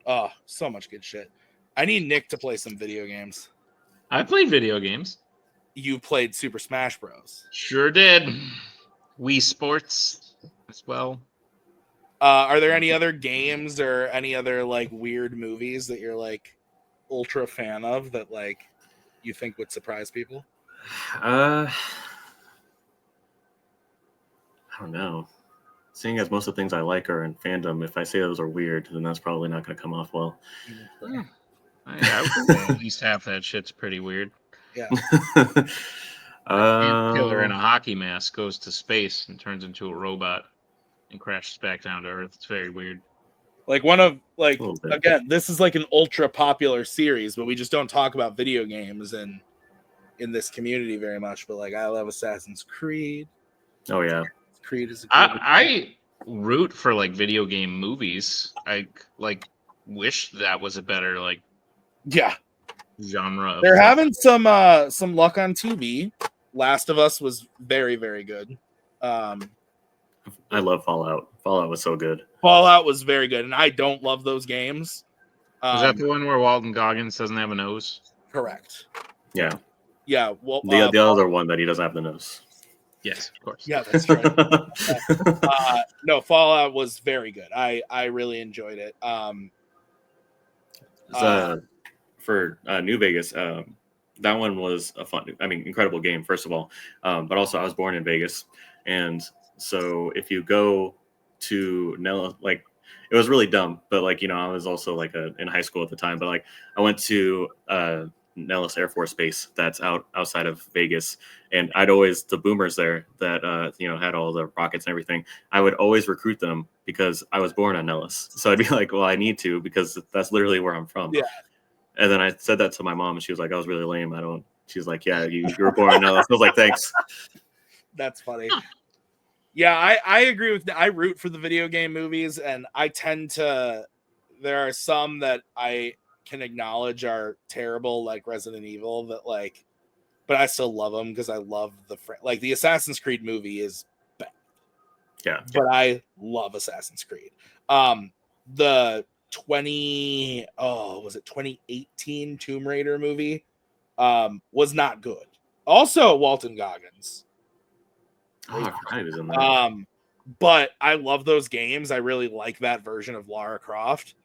Oh, so much good shit. I need Nick to play some video games. I played video games. You played Super Smash Bros. Sure did. Wii Sports as well. Are there any other games or any other like weird movies that you're like ultra fan of that like you think would surprise people? I don't know. Seeing as most of the things I like are in fandom, if I say those are weird, then that's probably not going to come off well. Yeah. I would say at least half that shit's pretty weird. Yeah. Killer in a hockey mask goes to space and turns into a robot and crashes back down to Earth. It's very weird. Like one of like again, this is like an ultra popular series, but we just don't talk about video games in this community very much. But like I love Assassin's Creed. Oh yeah. Creed is I root for like video game movies. I like wish that was a better like genre. They're having some luck on TV. Last of Us was very, very good. I love Fallout. Fallout was so good. Fallout was very good, and I don't love those games. Is that the one where Walton Goggins doesn't have a nose? Correct. Yeah. Yeah. Well, the other one that he doesn't have the nose. Yes, of course. Yeah, that's right. No, Fallout was very good. I really enjoyed it. For New Vegas, that one was a fun, incredible game, first of all. But also, I was born in Vegas. And so if you go to Nellis, like, it was really dumb, but like, I was also like in high school at the time, but like, I went to Nellis Air Force Base that's outside of Vegas. And the boomers there that, had all the rockets and everything, I would always recruit them because I was born on Nellis. So I'd be like, well, I need to, because that's literally where I'm from. Yeah. And then I said that to my mom, and she was like, "I was really lame. She's like, "Yeah, you were born now." I was like, "Thanks." That's funny. Yeah, I agree with that. I root for the video game movies, and I tend to. There are some that I can acknowledge are terrible, like Resident Evil, but I still love them because I love like the Assassin's Creed movie is bad. Yeah, but I love Assassin's Creed. The 2018 Tomb Raider movie was not good. Also Walton Goggins. Oh, I forgot he was in that. But I love those games. I really like that version of Lara Croft.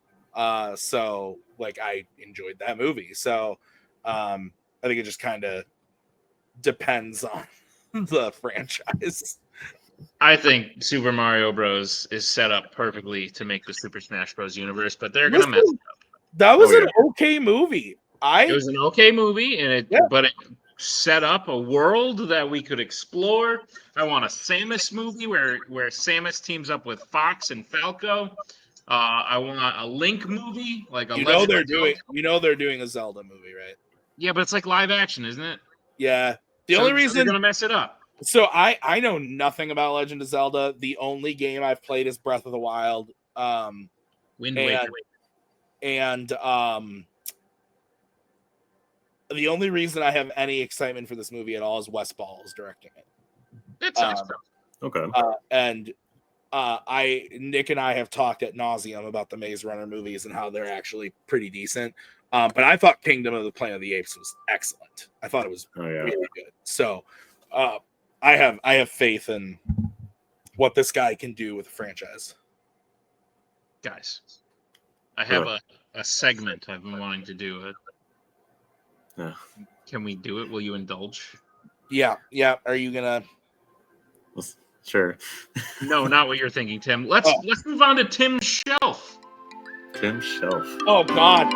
So like I enjoyed that movie. So I think it just kind of depends on the franchise. I think Super Mario Bros. Is set up perfectly to make the Super Smash Bros. Universe, but they're going to mess it up. That was an okay movie. It was an okay movie, and but it set up a world that we could explore. I want a Samus movie where Samus teams up with Fox and Falco. I want a Link movie, like a they're doing a Zelda movie, right? Yeah, but it's like live action, isn't it? Yeah. The only reason they're gonna mess it up. So I know nothing about Legend of Zelda. The only game I've played is Breath of the Wild. Wind Waker. And the only reason I have any excitement for this movie at all is Wes Ball is directing it. That sounds okay. And Nick and I have talked at nauseum about the Maze Runner movies and how they're actually pretty decent. But I thought Kingdom of the Planet of the Apes was excellent. I thought it was really good. So I have faith in what this guy can do with the franchise. Guys, I have a segment I've been wanting to do. Can we do it? Will you indulge? Yeah. Are you gonna? Sure. No, not what you're thinking, Tim. Let's move on to Tim's shelf. Tim's shelf. Oh God.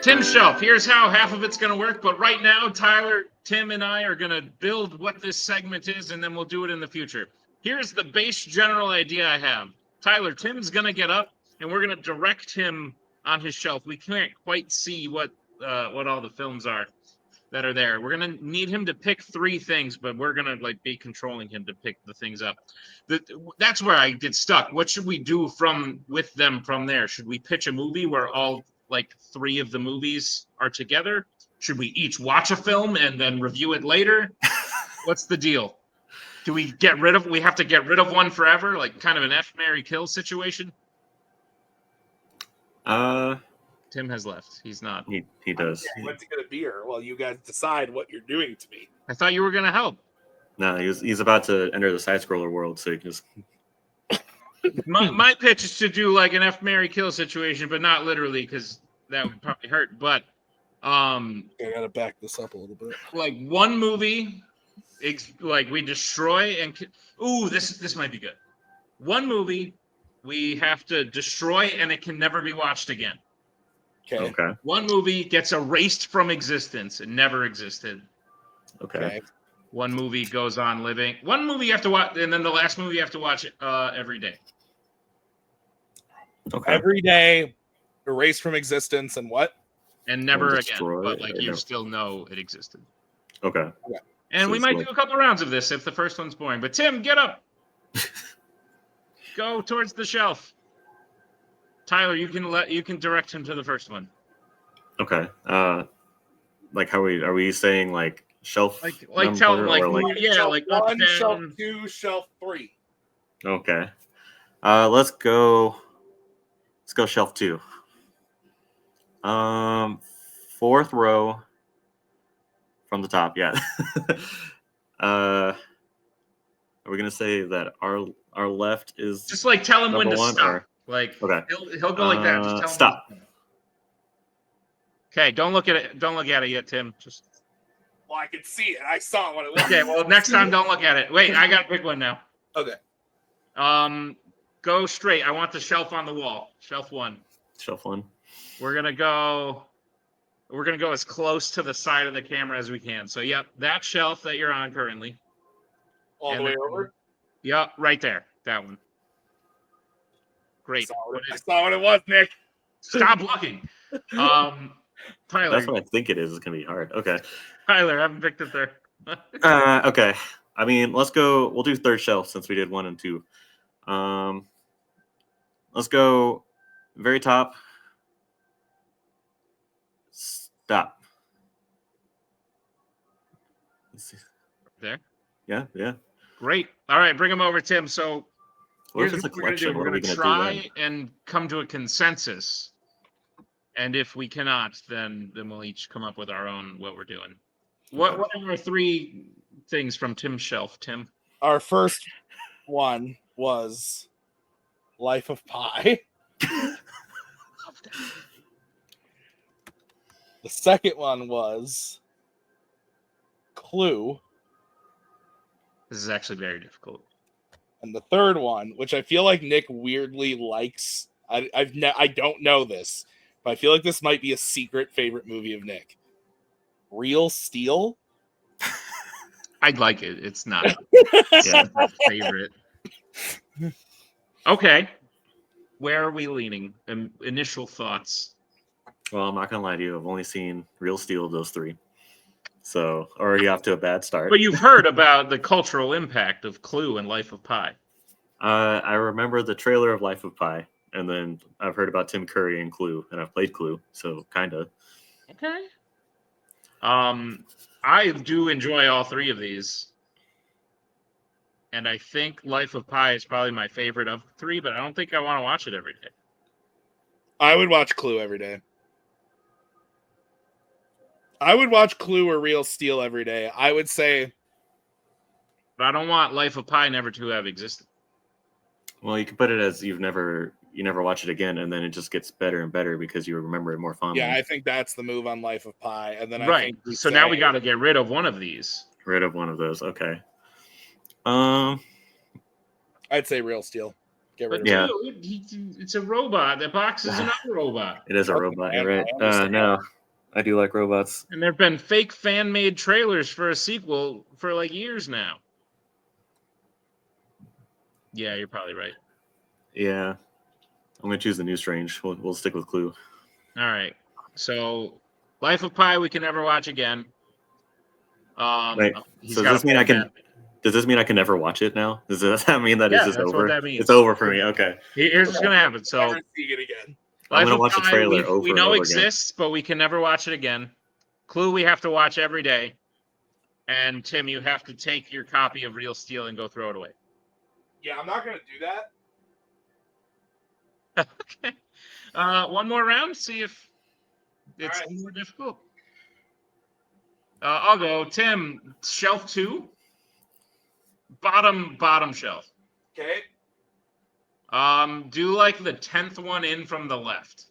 Tim's shelf. Here's how half of it's going to work. But right now, Tyler, Tim, and I are going to build what this segment is, and then we'll do it in the future. Here's the base general idea I have. Tyler, Tim's going to get up, and we're going to direct him on his shelf. We can't quite see what all the films are that are there. We're going to need him to pick 3 things, but we're going to be controlling him to pick the things up. That's where I get stuck. What should we do with them from there? Should we pitch a movie where all 3 of the movies are together? Should we each watch a film and then review it later? What's the deal? Do we have to get rid of one forever? Like kind of an F, Marry, Kill situation? Tim has left. He's not. He does. He went to get a beer while you guys decide what you're doing to me. I thought you were going to help. No, he's about to enter the side scroller world, so he can just. My pitch is to do like an F, Marry, Kill situation, but not literally because that would probably hurt. But I gotta back this up a little bit. Like one movie, we destroy and this might be good. One movie we have to destroy and it can never be watched again. Okay. One movie gets erased from existence and never existed. Okay. One movie goes on living. One movie you have to watch, and then the last movie you have to watch every day. Okay. Every day, erased from existence, and what? And never again. But you still know it existed. Okay. And so we might do a couple rounds of this if the first one's boring. But Tim, get up. Go towards the shelf. Tyler, you can direct him to the first one. Okay. How are we saying shelf? Tell him shelf up, 1, down. shelf 2, shelf 3. Okay. Let's go shelf 2. 4th row, from the top, yeah. Are we gonna say that our left is Just like tell him when number to one, stop. or Like okay? he'll go like that. Just tell him Stop. when to stop. Okay, don't look at it. Don't look at it yet, Tim. Just Well, I could see it. I saw what it was. okay. Well, next time, don't look at it. Wait, I got a big one now. Okay. Go straight. I want the shelf on the wall. Shelf 1. Shelf 1. We're gonna go as close to the side of the camera as we can. So, yep, that shelf that you're on currently. All the way over? Yep, right there. That one. Great. I saw what it was, Nick. Stop looking. Tyler. That's what I think it is. It's gonna be hard. Okay. Tyler, I haven't picked it there. Okay. I mean, let's go. We'll do third shelf since we did 1 and 2. Let's go very top. Stop. Let's see. There. Yeah. Great. All right, bring them over, Tim. So What if here's it's a what we're gonna do. collection? What We're are we gonna gonna do try and come to a consensus. And if we cannot, then we'll each come up with our own what we're doing. What are our 3 things from Tim's shelf, Tim? Our first one was Life of Pi. The second one was Clue. This is actually very difficult. And the third one, which I feel like Nick weirdly likes, I don't know this, but I feel like this might be a secret favorite movie of Nick. Real Steel. I'd like it. It's not. It's my favorite. Okay. Where are we leaning? Initial thoughts. Well, I'm not gonna lie to you. I've only seen Real Steel of those 3, so already off to a bad start. But you've heard about the cultural impact of Clue and Life of Pi. I remember the trailer of Life of Pi, and then I've heard about Tim Curry and Clue, and I've played Clue, so kind of. Okay. I do enjoy all 3 of these. And I think Life of Pi is probably my favorite of the 3, but I don't think I want to watch it every day. I would watch Clue every day. I would watch Clue or Real Steel every day. I would say. But I don't want Life of Pi never to have existed. Well, you can put it as you never watch it again, and then it just gets better and better because you remember it more fondly. Yeah, I think that's the move on Life of Pi. And then right. I think so now we got to get rid of one of these. Rid of one of those. Okay. I'd say Real Steel. Get rid of it. It's a robot. The box is another robot. It is a robot. You're right. No, I do like robots. And there have been fake fan-made trailers for a sequel for like years now. Yeah, you're probably right. Yeah. I'm going to choose the new Strange. We'll stick with Clue. All right. So, Life of Pi, we can never watch again. Right. So does this mean I can never watch it now? Does that mean that it's just over? What that means. It's over for me. Okay. Here's what's going to happen. So, never see it again. I'm going to watch the trailer over we and know over exists, but we can never watch it again. Clue, we have to watch every day. And Tim, you have to take your copy of Real Steel and go throw it away. Yeah, I'm not going to do that. Okay. One more round. See if it's more difficult. I'll go. Tim, shelf 2. Bottom shelf. Okay. Do like the 10th one in from the left.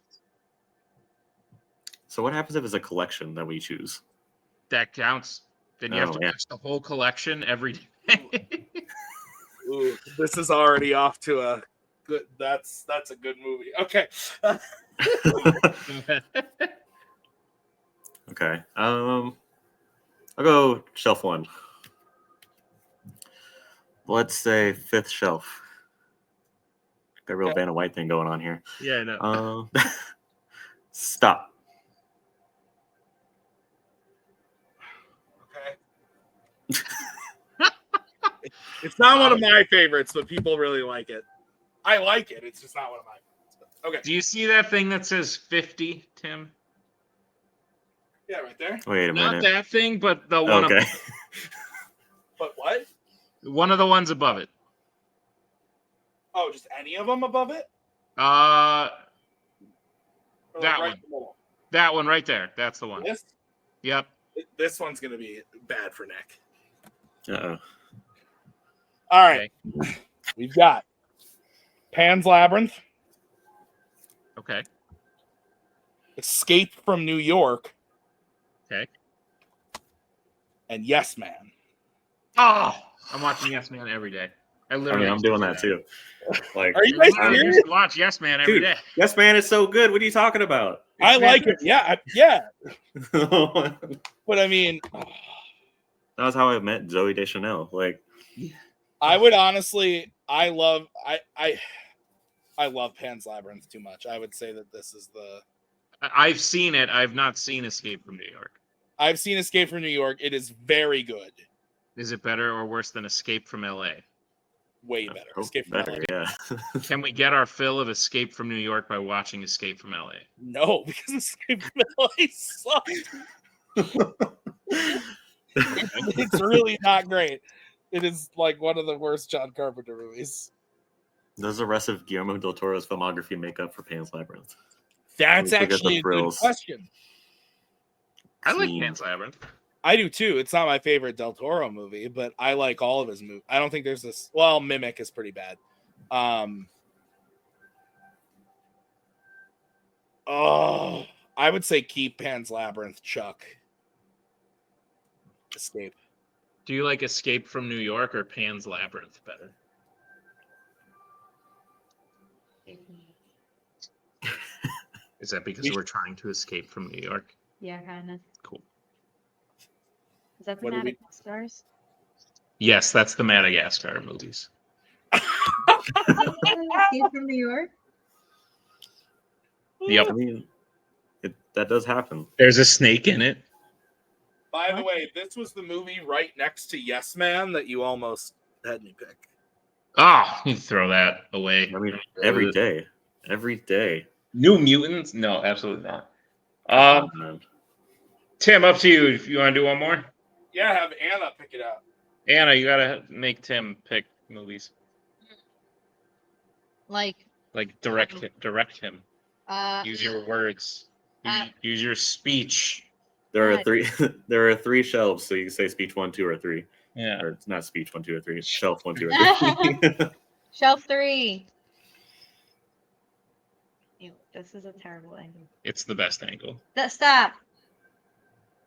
So what happens if it's a collection that we choose? That counts. Then you have to watch the whole collection every day. Ooh, this is already off to a good. That's a good movie. Okay. Okay. I'll go shelf 1. Let's say 5th shelf. Got a real Vanna White thing going on here. Yeah, I know. Stop. Okay. It's not one of my favorites, but people really like it. I like it. It's just not one of my favorites. Okay. Do you see that thing that says 50, Tim? Yeah, right there. Wait a minute. Not that thing, but the one Okay. But what? One of the ones above it. Oh, just any of them above it? That Or like one. That one right there. That's the one. This? Yep. This one's gonna be bad for Nick. Uh-oh. All right, we've got Pan's Labyrinth, Okay. Escape from New York, Okay. and Yes Man. Oh, I'm watching Yes Man every day. I mean, I'm doing that too. Like, Are you guys I serious? used to watch Yes Man every dude, day. Yes Man is so good. What are you talking about? I like it. Yeah. That But I mean, was how I met Zoe Deschanel. Like, I would honestly, I love Pan's Labyrinth too much. I would say that this is the. I've seen it. I've not seen Escape from New York. I've seen Escape from New York. It is very good. Is it better or worse than Escape from LA? Way better. oh, Escape from better, LA. yeah. Can we get our fill of Escape from New York by watching Escape from LA? No, because Escape from LA sucks. It's really not great. It is like one of the worst John Carpenter movies. Does the rest of Guillermo del Toro's filmography make up for Pan's Labyrinth? That's Let me forget actually the a good thrills. question. I like Scene. Pan's Labyrinth. I do too. It's not my favorite Del Toro movie, but I like all of his movies. I don't think there's this. Well, Mimic is pretty bad. Oh, I would say keep Pan's Labyrinth, Chuck. Escape. Do you like Escape from New York or Pan's Labyrinth better? Is that because we're trying to escape from New York? Yeah, kind of. Cool. Is that the What do we- Madagascars? Yes, that's the Madagascar movies. Escape from New York? Yep. I mean, that does happen. There's a snake in it. By the way, this was the movie right next to Yes Man that you almost had me pick. Oh, you throw that away. I mean, every day. Every day. New Mutants? No, absolutely not. Man. Tim, up to you. If you want to do one more, Yeah, have Anna pick it up. Anna, you gotta make Tim pick movies. Like, Direct him. Use your words. Uh, Use your speech. There are God. three. There are three shelves, so you can say speech 1, 2, or 3. Yeah. Or it's not speech 1, 2, or 3. It's shelf 1, 2, or 3. Shelf 3. Ew, this is a terrible angle. It's the best angle. Stop.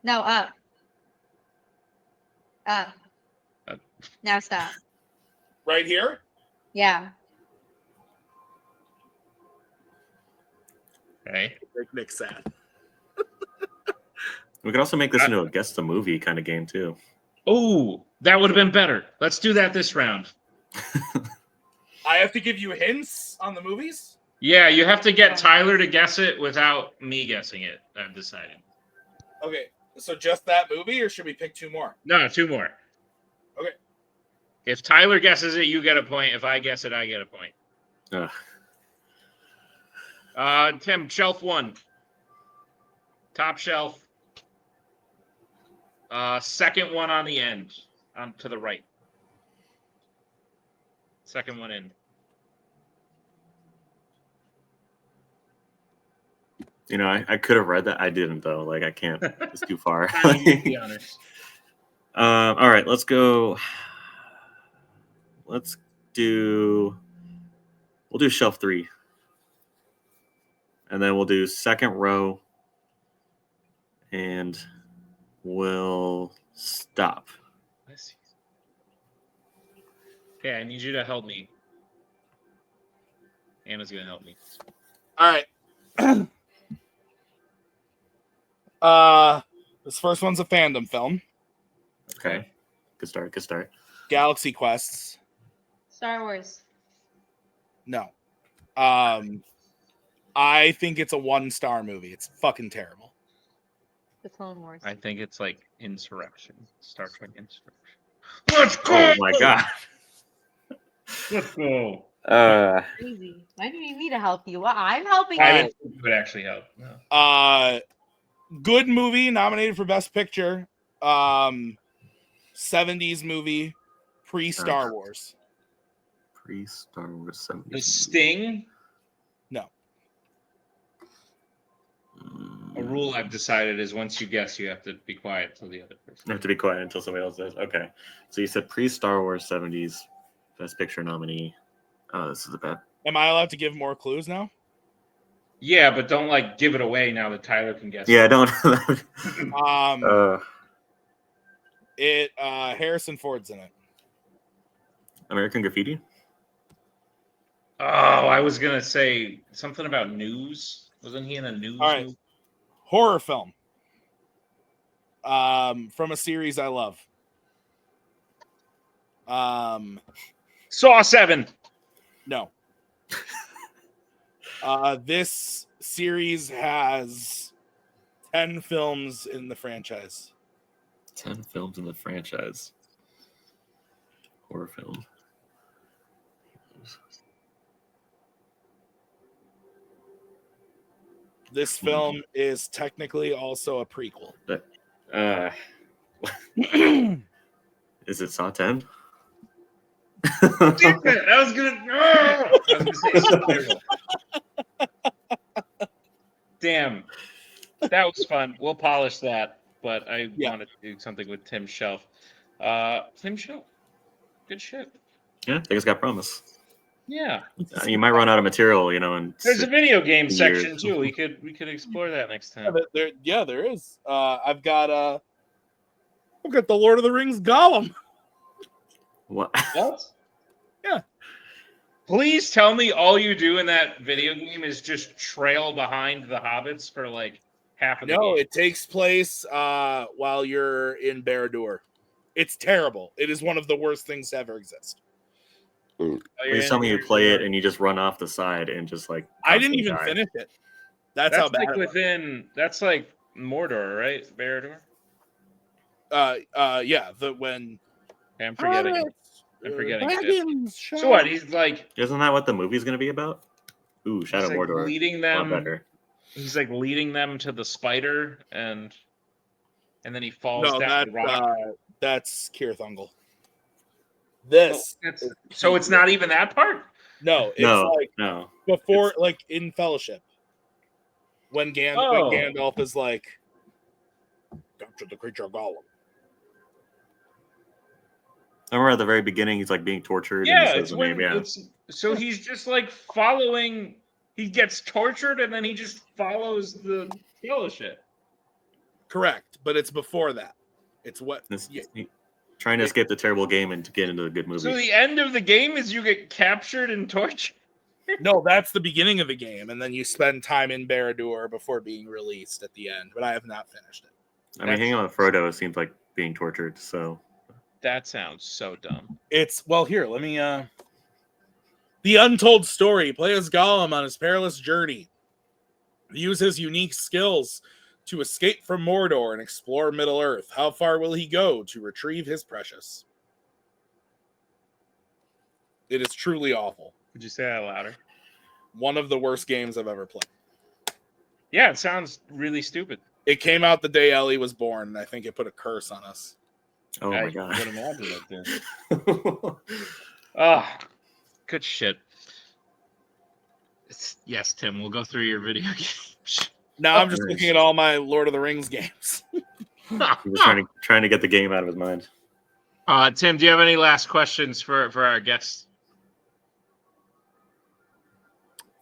No, up. Up. Up. Now stop. Right here? Yeah. Okay. Make Nick sad. We could also make this into a guess the movie kind of game too. Oh, that would have been better. Let's do that this round. I have to give you hints on the movies? Yeah, you have to get Tyler to guess it without me guessing it. I'm deciding. Okay, so just that movie, or should we pick two more? No, 2 more. Okay. If Tyler guesses it, you get a point. If I guess it, I get a point. Tim, shelf 1. Top shelf. Second one on the end. To the right. Second one in. You know, I could have read that. I didn't though. Like I can't. It's too far. Be honest. All right, let's go. We'll do shelf 3. And then we'll do second row. And we'll stop. Okay, I need you to help me. Anna's gonna help me. All right. This first one's a fandom film. Okay. Good start. Good start. Galaxy Quests. Star Wars. No. I think it's a 1-star movie. It's fucking terrible. The Clone Wars. I think it's like Insurrection. Star Trek Insurrection. Let's go! Oh my god. Let's go. Crazy. Why do you need me to help you? Well, I'm helping I you. didn't think it would actually help. No. Good movie, nominated for Best Picture. 70s movie, pre-Star Wars. Pre-Star Wars 70s. The Sting. No. A rule I've decided is once you guess, you have to be quiet till the other person. You have to be quiet until somebody else does. Okay. So you said pre-Star Wars 70s Best Picture nominee. Oh, this is a bad. Am I allowed to give more clues now? Yeah, but don't like give it away now that Tyler can guess. Yeah, don't. Harrison Ford's in it. American Graffiti? Oh, I was gonna say something about news. Wasn't he in a news All right. movie? Horror film. From a series I love. Saw 7. No. This series has 10 films in the franchise. 10 films in the franchise. Horror film. This film is technically also a prequel. Is it Saw 10? Damn it! I was gonna say Spiral. Damn, that was fun. We'll polish that, but I wanted to do something with Tim Shelf. Tim Shelf, good shit. Yeah, I think it's got promise. Yeah, you might run out of material, and there's a video game section too. We could explore that next time. There is. I've got the Lord of the Rings Gollum. What? Yeah. Please tell me all you do in that video game is just trail behind the hobbits for like half of the game. No, it takes place while you're in Barad-dûr. It's terrible. It is one of the worst things to ever exist. Please tell me you play it and you just run off the side and just like. I didn't even finish it. That's how bad. Like that's like Mordor, right? Barad-dûr. Yeah. I'm forgetting. I'm forgetting. Dragons, so what? He's like. Isn't that what the movie's gonna be about? Ooh, Shadow Mordor. Leading them. A lot better. He's like leading them to the spider, and then he falls down the rock. That's Cirith Ungol. So it's not even that part. No, it's no. Before, like in Fellowship, when Gandalf is like, "Capture the creature Gollum." I remember at the very beginning, he's like being tortured. Yeah, and so he's just like following. He gets tortured, and then he just follows the Fellowship. Correct, but it's before that. It's trying to escape the terrible game and to get into a good movie. So the end of the game is you get captured and tortured? No, that's the beginning of the game, and then you spend time in Barad-dûr before being released at the end, but I have not finished it. I mean, hanging out with Frodo seems like being tortured, so... That sounds so dumb. Here, let me... The Untold Story. Play as Gollum on his perilous journey. Use his unique skills to escape from Mordor and explore Middle-earth. How far will he go to retrieve his precious? It is truly awful. Could you say that louder? One of the worst games I've ever played. Yeah, it sounds really stupid. It came out the day Ellie was born, and I think it put a curse on us. Oh my god. I would imagine it did. Good shit. Yes, Tim, we'll go through your video games. Now I'm just looking at all my Lord of the Rings games. He was trying to get the game out of his mind. Tim, do you have any last questions for our guests?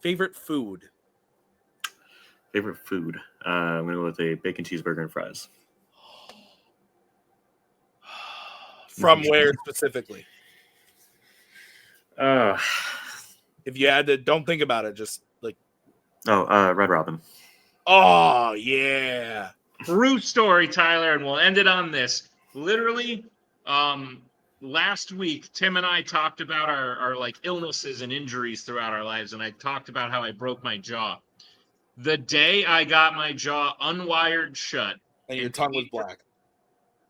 Favorite food? Favorite food? I'm going to go with a bacon cheeseburger and fries. From where specifically? If you had to, don't think about it, just like... Red Robin. Oh, yeah. True story, Tyler, and we'll end it on this. Literally, last week, Tim and I talked about our like illnesses and injuries throughout our lives, and I talked about how I broke my jaw. The day I got my jaw unwired shut, and your tongue was black.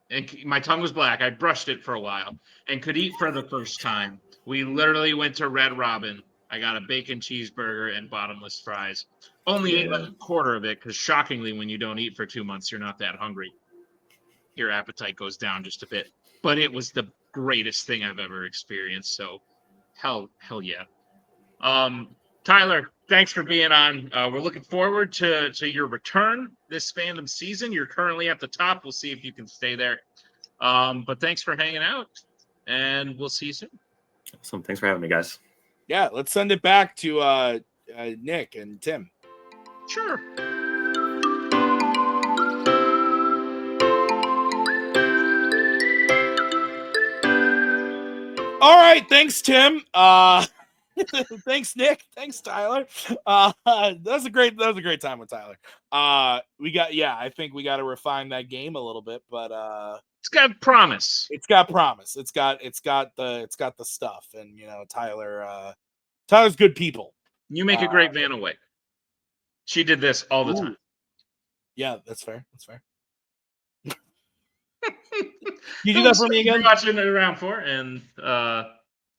And my tongue was black. I brushed it for a while and could eat for the first time. We literally went to Red Robin. I got a bacon cheeseburger and bottomless fries. Only ate like a quarter of it because shockingly, when you don't eat for 2 months, you're not that hungry. Your appetite goes down just a bit. But it was the greatest thing I've ever experienced. So hell yeah. Tyler, thanks for being on. We're looking forward to your return this fandom season. You're currently at the top. We'll see if you can stay there. But thanks for hanging out, and we'll see you soon. Awesome. Thanks for having me, guys. Yeah, let's send it back to Nick and Tim. Sure. All right, thanks, Tim. Thanks, Nick. Thanks, Tyler. That was a great time with Tyler. I think we got to refine that game a little bit, but it's got promise. It's got promise. It's got the stuff, and Tyler's good people. You make a great Vanna White. She did this all the time. Yeah, that's fair. You do that for me again? Watching it around for, and can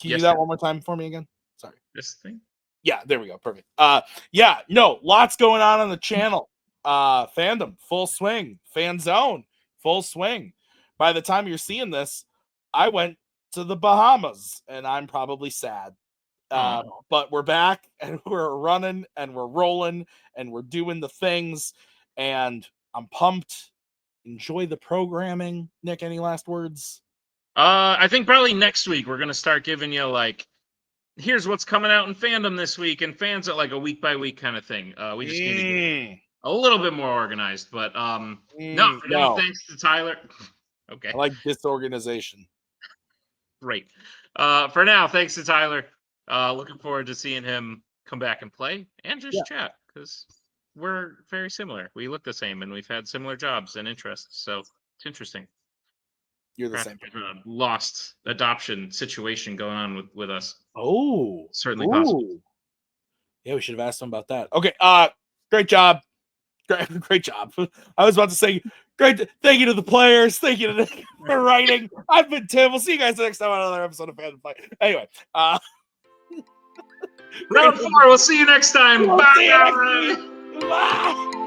you do that one more time for me again? Sorry. This thing. Yeah, there we go. Perfect. Lots going on the channel. Fandom, full swing. Fanzone, full swing. By the time you're seeing this, I went to the Bahamas, and I'm probably sad. But we're back, and we're running, and we're rolling, and we're doing the things, and I'm pumped. Enjoy the programming. Nick, any last words? I think probably next week we're gonna start giving you here's what's coming out in fandom this week, and fans at a week by week kind of thing. We just need to get a little bit more organized, but no. Thanks to Tyler. Okay. I like disorganization. Great. For now, thanks to Tyler. Looking forward to seeing him come back and play and just chat, because we're very similar. We look the same, and we've had similar jobs and interests, so it's interesting. You're the same. Lost adoption situation going on with us. Oh, certainly possible. Yeah, we should have asked him about that. Okay. Great job. Great job. I was about to say great. Thank you to the players. Thank you to Nick for writing. I've been Tim. We'll see you guys next time on another episode of Fandom Fights. Anyway, round 4. We'll see you next time. Bye. Bye.